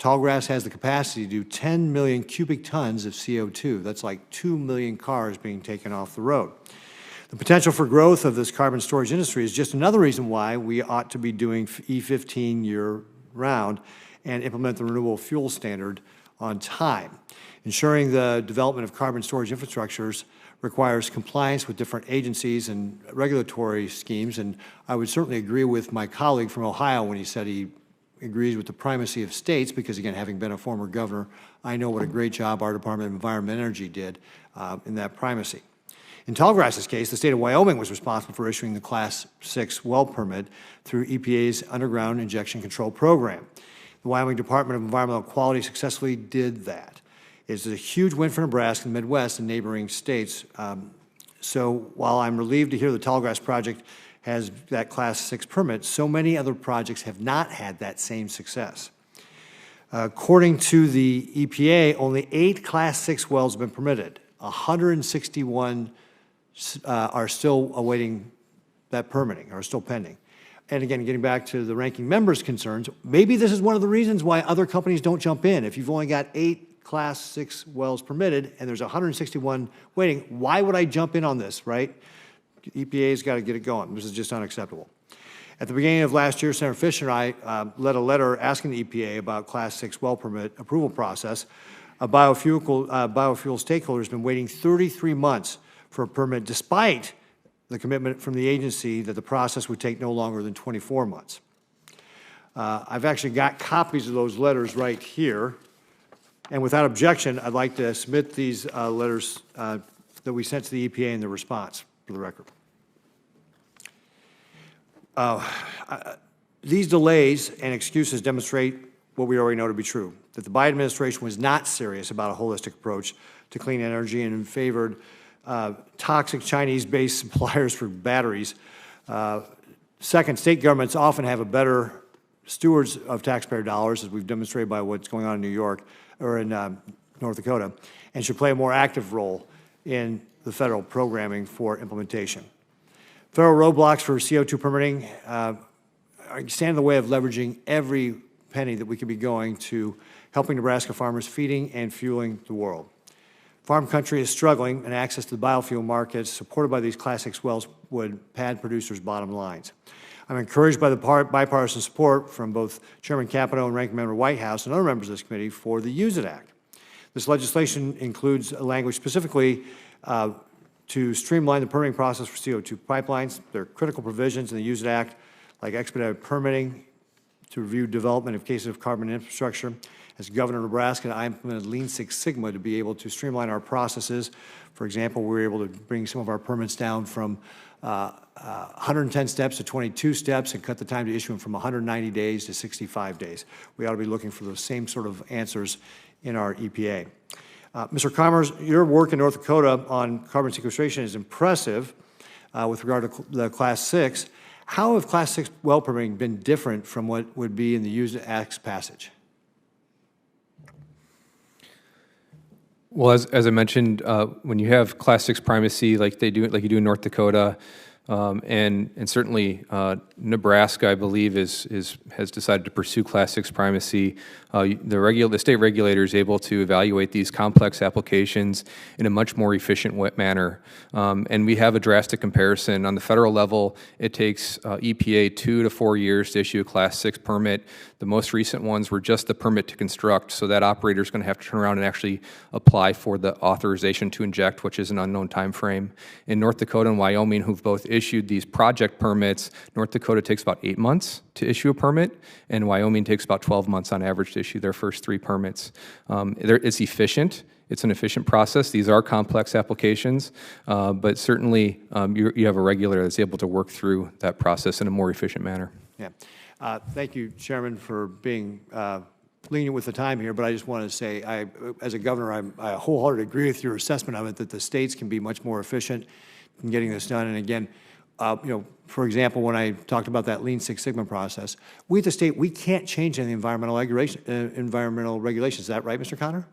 Tallgrass has the capacity to do 10 million cubic tons of CO2. That's like 2 million cars being taken off the road. The potential for growth of this carbon storage industry is just another reason why we ought to be doing E15 year-round and implement the renewable fuel standard on time. Ensuring the development of carbon storage infrastructures requires compliance with different agencies and regulatory schemes, and I would certainly agree with my colleague from Ohio when he said he agrees with the primacy of states, because again, having been a former governor, I know what a great job our Department of Environment and Energy did in that primacy. In Tallgrass's case, the state of Wyoming was responsible for issuing the Class 6 well permit through EPA's Underground Injection Control Program. The Wyoming Department of Environmental Quality successfully did that. It's a huge win for Nebraska and the Midwest and neighboring states. So while I'm relieved to hear the Tallgrass project has that Class 6 permit, so many other projects have not had that same success. According to the EPA, only 8 Class 6 wells have been permitted. 161 are still awaiting that permitting, are still pending. And again, getting back to the ranking member's concerns, maybe this is one of the reasons why other companies don't jump in. If you've only got 8 Class 6 wells permitted and there's 161 waiting, why would I jump in on this, right? EPA's got to get it going. This is just unacceptable. At the beginning of last year, Senator Fisher and I led a letter asking the EPA about Class 6 well permit approval process. A biofuel stakeholder has been waiting 33 months for a permit, despite the commitment from the agency that the process would take no longer than 24 months. I've actually got copies of those letters right here. And without objection, I'd like to submit these letters that we sent to the EPA and the response for the record. These delays and excuses demonstrate what we already know to be true, that the Biden administration was not serious about a holistic approach to clean energy and favored toxic Chinese-based suppliers for batteries. Second, state governments often have a better stewards of taxpayer dollars, as we've demonstrated by what's going on in New York or in North Dakota, and should play a more active role in the federal programming for implementation. Federal roadblocks for CO2 permitting stand in the way of leveraging every penny that we could be going to helping Nebraska farmers feeding and fueling the world. Farm country is struggling, and access to the biofuel markets supported by these Class 6 wells would pad producers' bottom lines. I'm encouraged by the bipartisan support from both Chairman Capito and Ranking Member Whitehouse and other members of this committee for the Use It Act. This legislation includes a language specifically to streamline the permitting process for CO2 pipelines. There are critical provisions in the Use It Act, like expedited permitting to review development of cases of carbon infrastructure. As Governor of Nebraska, I implemented Lean Six Sigma to be able to streamline our processes. For example, we were able to bring some of our permits down from 110 steps to 22 steps and cut the time to issue them from 190 days to 65 days. We ought to be looking for those same sort of answers in our EPA. Mr. Kramer, your work in North Dakota on carbon sequestration is impressive with regard to the Class 6. How have Class 6 well permitting been different from what would be in the Use It Act's passage? Well, as I mentioned, when you have Class 6 primacy like you do in North Dakota, and certainly Nebraska, I believe, has decided to pursue Class 6 primacy. The state regulator is able to evaluate these complex applications in a much more efficient manner. And we have a drastic comparison. On the federal level, it takes EPA 2 to 4 years to issue a Class 6 permit. The most recent ones were just the permit to construct, so that operator is going to have to turn around and actually apply for the authorization to inject, which is an unknown time frame. In North Dakota and Wyoming, who've both issued these project permits, North Dakota takes about 8 months to issue a permit, and Wyoming takes about 12 months on average to issue their first 3 permits. It's efficient. It's an efficient process. These are complex applications, but certainly you have a regulator that's able to work through that process in a more efficient manner. Yeah. Thank you, Chairman, for being lenient with the time here, but I just want to say, as a governor, I wholeheartedly agree with your assessment of it, that the states can be much more efficient in getting this done. And again, for example, when I talked about that Lean Six Sigma process, we at the state, we can't change any environmental regulations. Is that right, Mr. Connor?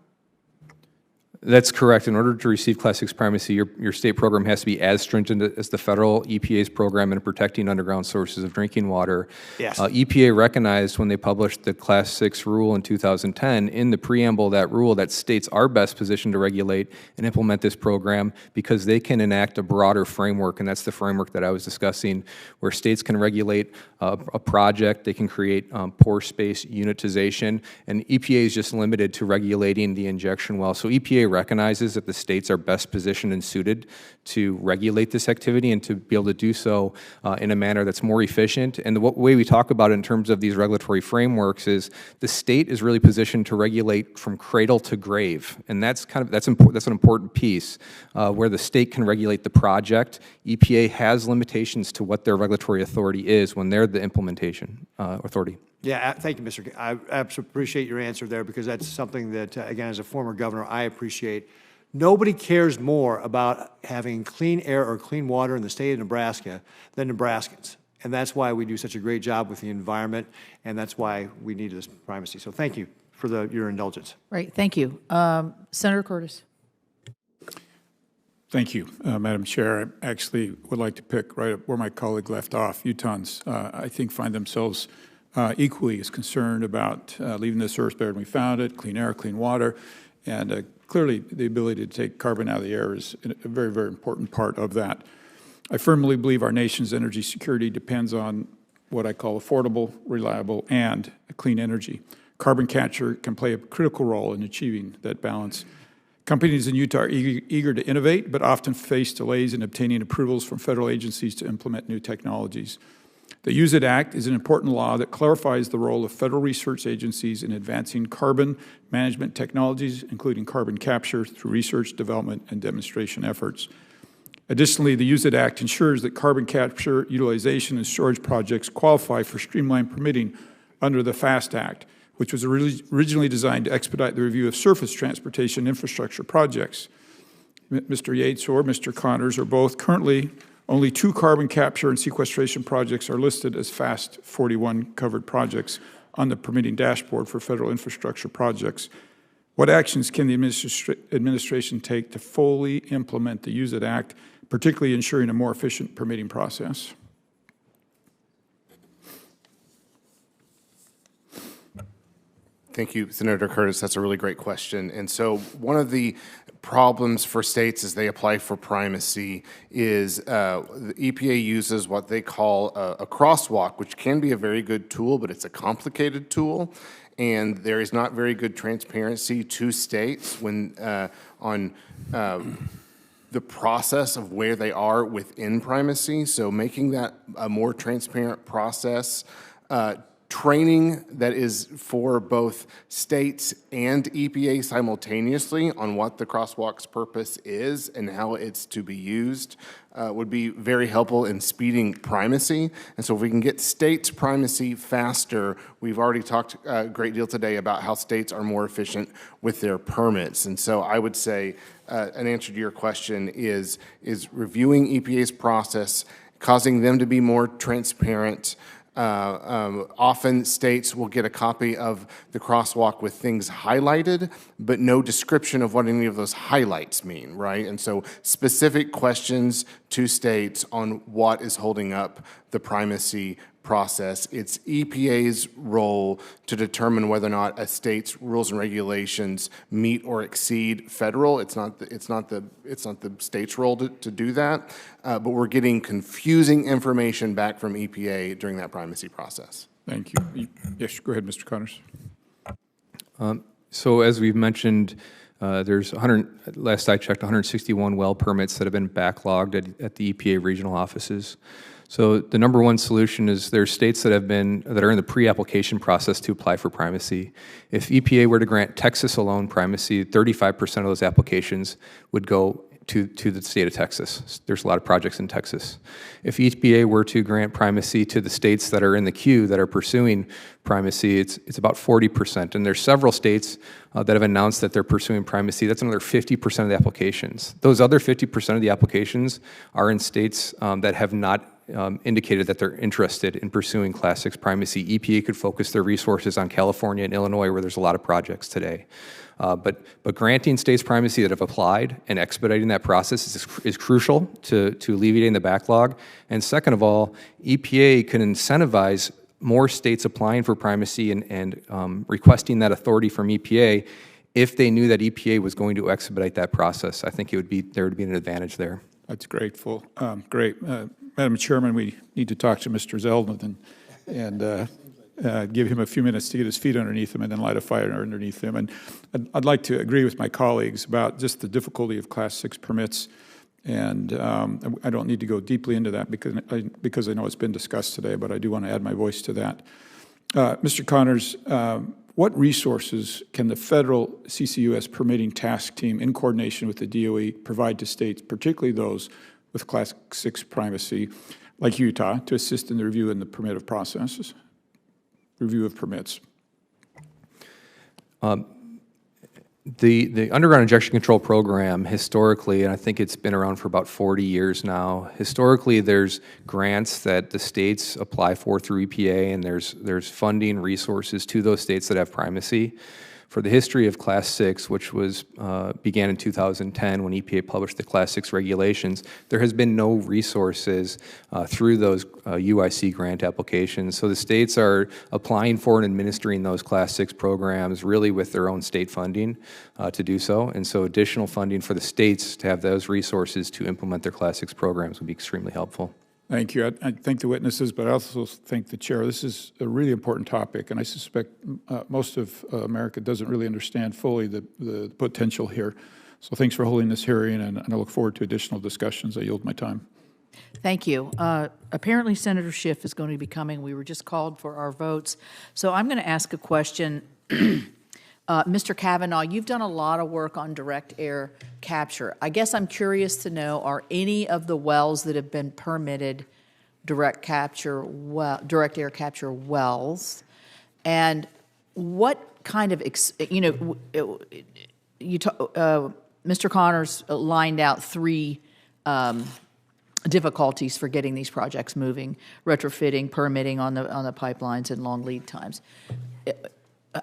That's correct. In order to receive Class 6 primacy, your state program has to be as stringent as the federal EPA's program in protecting underground sources of drinking water. Yes. EPA recognized when they published the Class 6 rule in 2010, in the preamble of that rule, that states are best positioned to regulate and implement this program because they can enact a broader framework, and that's the framework that I was discussing, where states can regulate a project, they can create pore space unitization, and EPA is just limited to regulating the injection well. So EPA recognizes that the states are best positioned and suited to regulate this activity and to be able to do so in a manner that's more efficient. And the way we talk about it in terms of these regulatory frameworks is the state is really positioned to regulate from cradle to grave, and that's an important piece where the state can regulate the project. EPA has limitations to what their regulatory authority is when they're the implementation authority. Yeah, thank you, Mr. I absolutely appreciate your answer there, because that's something that, again, as a former governor, I appreciate. Nobody cares more about having clean air or clean water in the state of Nebraska than Nebraskans. And that's why we do such a great job with the environment, and that's why we need this primacy. So thank you for your indulgence. Right, thank you. Senator Curtis. Thank you, Madam Chair. I actually would like to pick right up where my colleague left off. Utahns, I think, find themselves equally as concerned about leaving this earth better than we found it, clean air, clean water, and clearly the ability to take carbon out of the air is a very, very important part of that. I firmly believe our nation's energy security depends on what I call affordable, reliable, and clean energy. Carbon capture can play a critical role in achieving that balance. Companies in Utah are eager to innovate, but often face delays in obtaining approvals from federal agencies to implement new technologies. The Use It Act is an important law that clarifies the role of federal research agencies in advancing carbon management technologies, including carbon capture, through research, development, and demonstration efforts. Additionally, the Use It Act ensures that carbon capture, utilization, and storage projects qualify for streamlined permitting under the FAST Act, which was originally designed to expedite the review of surface transportation infrastructure projects. Mr. Yates or Mr. Connors are both currently only 2 carbon capture and sequestration projects are listed as FAST 41 covered projects on the permitting dashboard for federal infrastructure projects. What actions can the administration take to fully implement the Use It Act, particularly ensuring a more efficient permitting process? Thank you, Senator Curtis. That's a really great question. And so one of the problems for states as they apply for primacy is the EPA uses what they call a crosswalk, which can be a very good tool, but it's a complicated tool. And there is not very good transparency to states when on the process of where they are within primacy. So making that a more transparent process, training that is for both states and EPA simultaneously on what the crosswalk's purpose is and how it's to be used would be very helpful in speeding primacy. And so if we can get states' primacy faster, we've already talked a great deal today about how states are more efficient with their permits. And so I would say an answer to your question is reviewing EPA's process, causing them to be more transparent. Often states will get a copy of the crosswalk with things highlighted, but no description of what any of those highlights mean, right? And so specific questions to states on what is holding up the primacy process. It's EPA's role to determine whether or not a state's rules and regulations meet or exceed federal. It's not the state's role to do that, but we're getting confusing information back from EPA during that primacy process. Thank you. Yes, go ahead, Mr. Connors. So as we've mentioned, there's last I checked, 161 well permits that have been backlogged at the EPA regional offices. So the number one solution is there's states that are in the pre-application process to apply for primacy. If EPA were to grant Texas alone primacy, 35% of those applications would go to the state of Texas. There's a lot of projects in Texas. If EPA were to grant primacy to the states that are in the queue that are pursuing primacy, it's about 40%. And there's several states that have announced that they're pursuing primacy. That's another 50% of the applications. Those other 50% of the applications are in states that have not indicated that they're interested in pursuing Class 6 primacy. EPA could focus their resources on California and Illinois, where there's a lot of projects today. But granting states primacy that have applied and expediting that process is crucial to alleviating the backlog. And second of all, EPA can incentivize more states applying for primacy and requesting that authority from EPA if they knew that EPA was going to expedite that process. I think there would be an advantage there. That's grateful. Great. Madam Chairman, we need to talk to Mr. Zeldin and give him a few minutes to get his feet underneath him and then light a fire underneath him. And I'd like to agree with my colleagues about just the difficulty of Class 6 permits. And I don't need to go deeply into that because I know it's been discussed today, but I do want to add my voice to that. Mr. Connors, what resources can the federal CCUS permitting task team in coordination with the DOE provide to states, particularly those with Class 6 primacy, like Utah, to assist in the review and the review of permits? The underground injection control program historically, and I think it's been around for about 40 years now, historically there's grants that the states apply for through EPA, and there's funding resources to those states that have primacy. For the history of Class 6, which began in 2010 when EPA published the Class 6 regulations, there has been no resources through those UIC grant applications. So the states are applying for and administering those Class 6 programs really with their own state funding to do so. And so additional funding for the states to have those resources to implement their Class 6 programs would be extremely helpful. Thank you. I thank the witnesses, but I also thank the chair. This is a really important topic, and I suspect most of America doesn't really understand fully the potential here. So thanks for holding this hearing, and I look forward to additional discussions. I yield my time. Thank you. Apparently, Senator Schiff is going to be coming. We were just called for our votes. So I'm going to ask a question. Mr. Kavanaugh, you've done a lot of work on direct air capture. I guess I'm curious to know, are any of the wells that have been permitted direct air capture wells? And what kind of, Mr. Connors lined out three difficulties for getting these projects moving: retrofitting, permitting on the pipelines, and long lead times.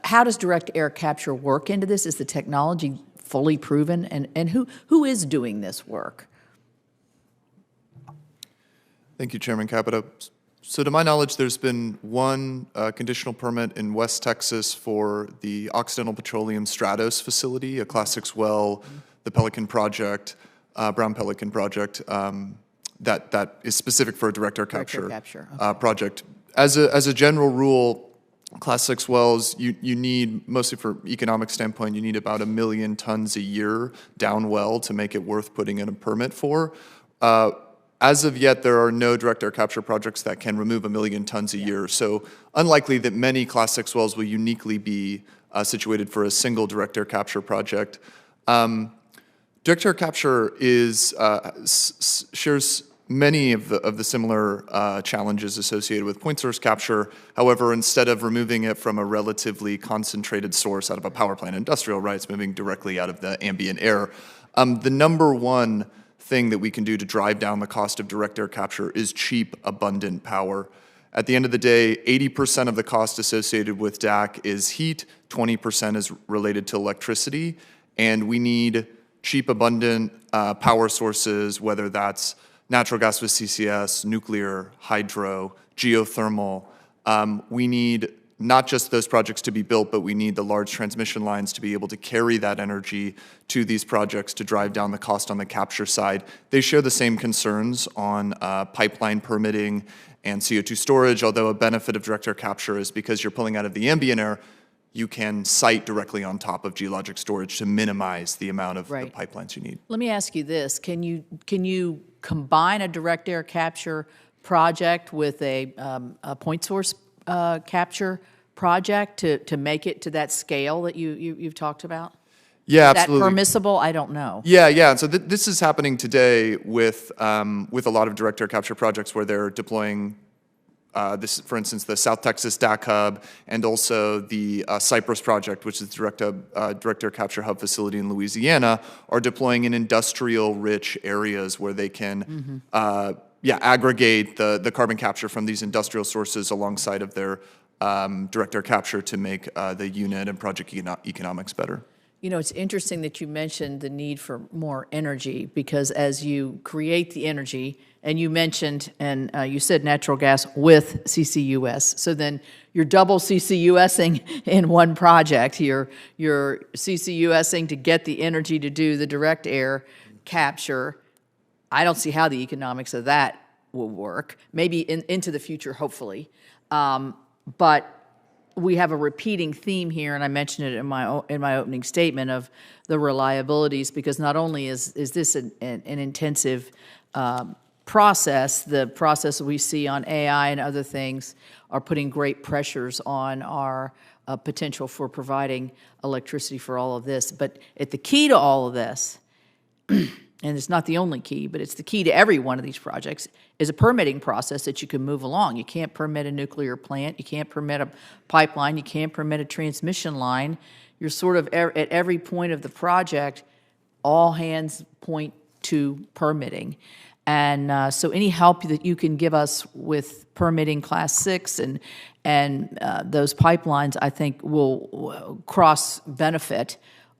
How does direct air capture work into this? Is the technology fully proven? And who is doing this work? Thank you, Chairman Capito. So to my knowledge, there's been one conditional permit in West Texas for the Occidental Petroleum Stratos facility, a Class 6 well, the Pelican Project, Brown Pelican Project, that is specific for a direct air capture, project. As a general rule, Class 6 wells, you need, mostly for economic standpoint, you need about 1 million tons a year down well to make it worth putting in a permit for. As of yet, there are no direct air capture projects that can remove 1 million tons a year. So unlikely that many Class 6 wells will uniquely be situated for a single direct air capture project. Direct air capture shares many of the similar challenges associated with point source capture. However, instead of removing it from a relatively concentrated source out of a power plant industrial, right, it's moving directly out of the ambient air. The number one thing that we can do to drive down the cost of direct air capture is cheap, abundant power. At the end of the day, 80% of the cost associated with DAC is heat, 20% is related to electricity, and we need cheap, abundant power sources, whether that's natural gas with CCS, nuclear, hydro, geothermal. We need not just those projects to be built, but we need the large transmission lines to be able to carry that energy to these projects to drive down the cost on the capture side. They share the same concerns on pipeline permitting and CO2 storage, although a benefit of direct air capture is because you're pulling out of the ambient air, you can site directly on top of geologic storage to minimize the amount of the pipelines you need. Let me ask you this. Can you combine a direct air capture project with a point source capture project to make it to that scale that you've talked about? Yeah, is absolutely. That permissible? I don't know. Yeah. So this is happening today with a lot of direct air capture projects where they're deploying this, for instance, the South Texas DAC hub, and also the Cypress project, which is direct air capture hub facility in Louisiana, are deploying in industrial-rich areas where they can, aggregate the carbon capture from these industrial sources alongside of their direct air capture to make the unit and project economics better. You know, it's interesting that you mentioned the need for more energy, because as you create the energy, and you mentioned, and you said natural gas with CCUS, so then you're double CCUSing in one project. You're CCUSing to get the energy to do the direct air capture. I don't see how the economics of that will work. Maybe into the future, hopefully. But we have a repeating theme here, and I mentioned it in my opening statement, of the reliabilities, because not only is this an intensive process, the process we see on AI and other things are putting great pressures on our potential for providing electricity for all of this. But the key to all of this, and it's not the only key, but it's the key to every one of these projects, is a permitting process that you can move along. You can't permit a nuclear plant. You can't permit a pipeline. You can't permit a transmission line. You're sort of at every point of the project, all hands point to permitting. And so any help that you can give us with permitting Class 6 and those pipelines, I think will cross-benefit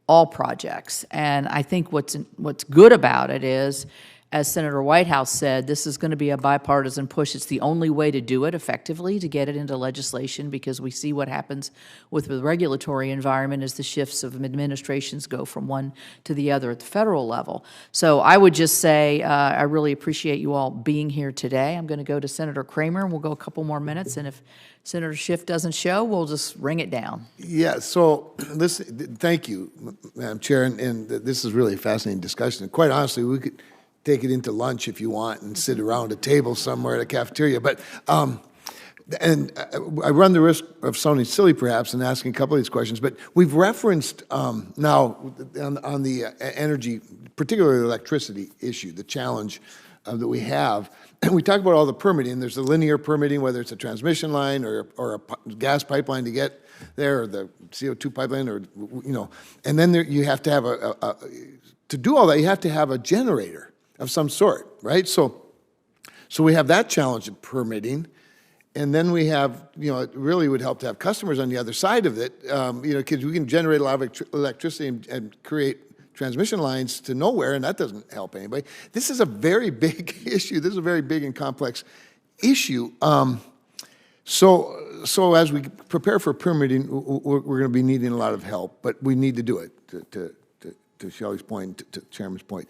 all projects. And I think what's good about it is, as Senator Whitehouse said, this is going to be a bipartisan push. It's the only way to do it effectively, to get it into legislation, because we see what happens with the regulatory environment as the shifts of administrations go from one to the other at the federal level. So I would just say I really appreciate you all being here today. I'm going to go to Senator Kramer, and we'll go a couple more minutes, and if Senator Schiff doesn't show, we'll just ring it down. Yeah, so thank you, Madam Chair, and this is really a fascinating discussion. And quite honestly, we could take it into lunch if you want and sit around a table somewhere at a cafeteria. But and I run the risk of sounding silly perhaps and asking a couple of these questions, but we've referenced now on the energy, particularly the electricity issue, the challenge that we have. And we talk about all the permitting. There's the linear permitting, whether it's a transmission line or a gas pipeline to get there, or the CO2 pipeline, or, you know. And then you have to have to do all that, you have to have a generator of some sort, right? So we have that challenge of permitting, and then we have, you know, it really would help to have customers on the other side of it, you know, because we can generate a lot of electricity and create transmission lines to nowhere, and that doesn't help anybody. This is a very big issue. This is a very big and complex issue. So as we prepare for permitting, we're going to be needing a lot of help, but we need to do it, to Shelley's point, to Chairman's point.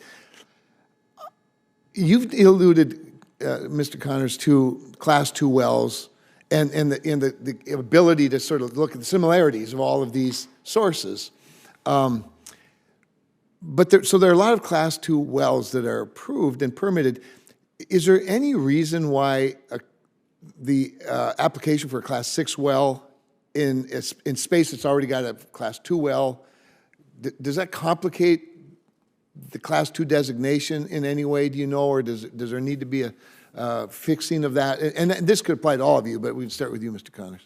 You've alluded, Mr. Connors, to Class 2 wells and the ability to sort of look at the similarities of all of these sources. So there are a lot of Class 2 wells that are approved and permitted. Is there any reason why the application for a Class 6 well in space that's already got a Class 2 well, does that complicate the Class 2 designation in any way, do you know, or does there need to be a fixing of that? And this could apply to all of you, but we'd start with you, Mr. Connors.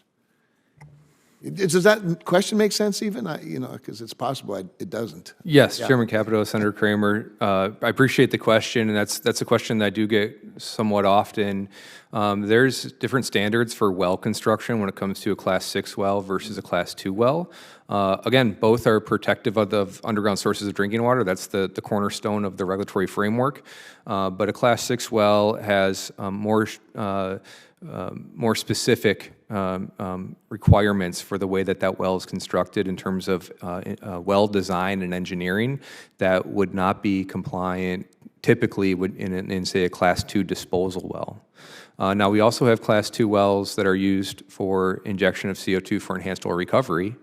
Does that question make sense even? You know, because it's possible it doesn't. Yes, Yeah. Chairman Capito, Senator Kramer. I appreciate the question, and that's a question that I do get somewhat often. There's different standards for well construction when it comes to a Class 6 well versus a Class 2 well. Again, both are protective of the underground sources of drinking water. That's the cornerstone of the regulatory framework. But a Class 6 well has more specific requirements for the way that well is constructed in terms of well design and engineering that would not be compliant typically in say, a Class 2 disposal well. Now, we also have Class 2 wells that are used for injection of CO2 for enhanced oil recovery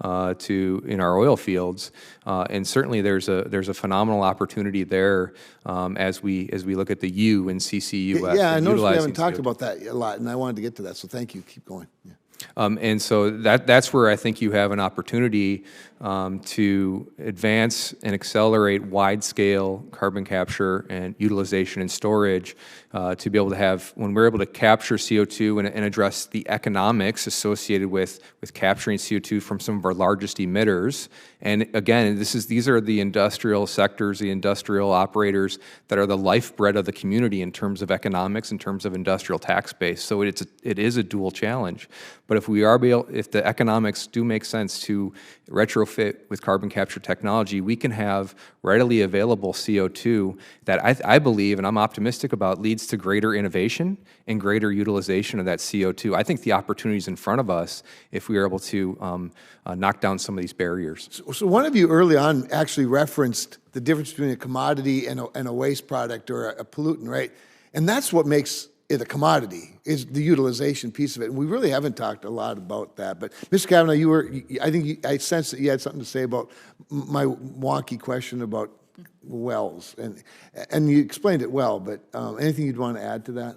in our oil fields, and certainly there's a phenomenal opportunity there as we look at the U in CCUS. Yeah, I noticed we haven't talked about that a lot, and I wanted to get to that, so thank you. Keep going. Yeah. And so that's where I think you have an opportunity to advance and accelerate wide-scale carbon capture and utilization and storage to be able to have, when we're able to capture CO2 and address the economics associated with capturing CO2 from some of our largest emitters. And again, these are the industrial sectors, the industrial operators that are the lifeblood of the community in terms of economics, in terms of industrial tax base. So it is a dual challenge. But if the economics do make sense to retrofit with carbon capture technology, we can have readily available CO2 that I believe, and I'm optimistic about, leads to greater innovation and greater utilization of that CO2. I think the opportunities in front of us if we are able to knock down some of these barriers. So one of you early on actually referenced the difference between a commodity and a waste product or a pollutant, right? And that's what makes it a commodity, is the utilization piece of it. And we really haven't talked a lot about that. But Mr. Kavanaugh, I sensed that you had something to say about my wonky question about wells. And you explained it well, but anything you'd want to add to that?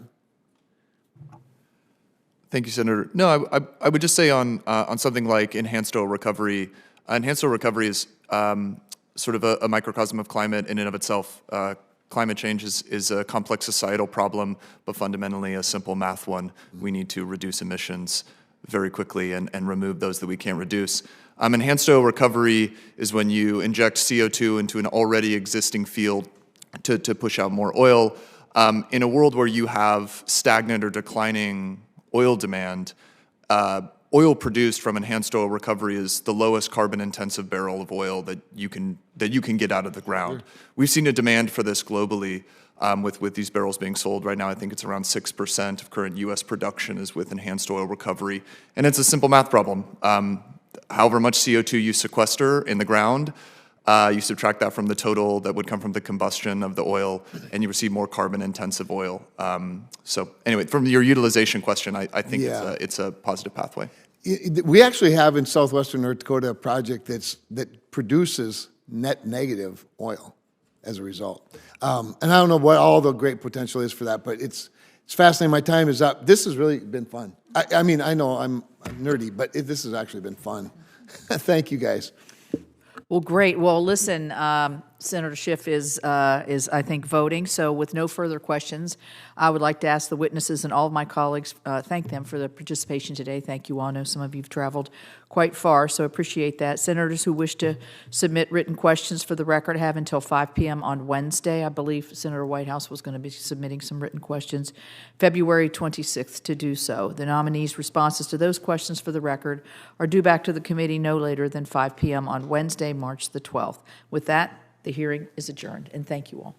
Thank you, Senator. No, I would just say on something like enhanced oil recovery. Enhanced oil recovery is sort of a microcosm of climate in and of itself. Climate change is a complex societal problem, but fundamentally a simple math one. We need to reduce emissions very quickly and remove those that we can't reduce. Enhanced oil recovery is when you inject CO2 into an already existing field to push out more oil. In a world where you have stagnant or declining oil demand, oil produced from enhanced oil recovery is the lowest carbon-intensive barrel of oil that you can get out of the ground. Sure. We've seen a demand for this globally with these barrels being sold. Right now, I think it's around 6% of current U.S. production is with enhanced oil recovery. And it's a simple math problem. However much CO2 you sequester in the ground, you subtract that from the total that would come from the combustion of the oil, and you receive more carbon-intensive oil. So anyway, from your utilization question, I think it's a positive pathway. We actually have in southwestern North Dakota a project that produces net negative oil as a result. And I don't know what all the great potential is for that, but it's fascinating. My time is up. This has really been fun. I mean, I know I'm nerdy, but this has actually been fun. Thank you, guys. Well, great. Well, listen, Senator Schiff is, I think, voting. So with no further questions, I would like to ask the witnesses and all of my colleagues, thank them for their participation today. Thank you all. I know some of you have traveled quite far, so appreciate that. Senators who wish to submit written questions for the record have until 5 p.m. on Wednesday. I believe Senator Whitehouse was going to be submitting some written questions, February 26th, to do so. The nominees' responses to those questions for the record are due back to the committee no later than 5 p.m. on Wednesday, March the 12th. With that, the hearing is adjourned, and thank you all.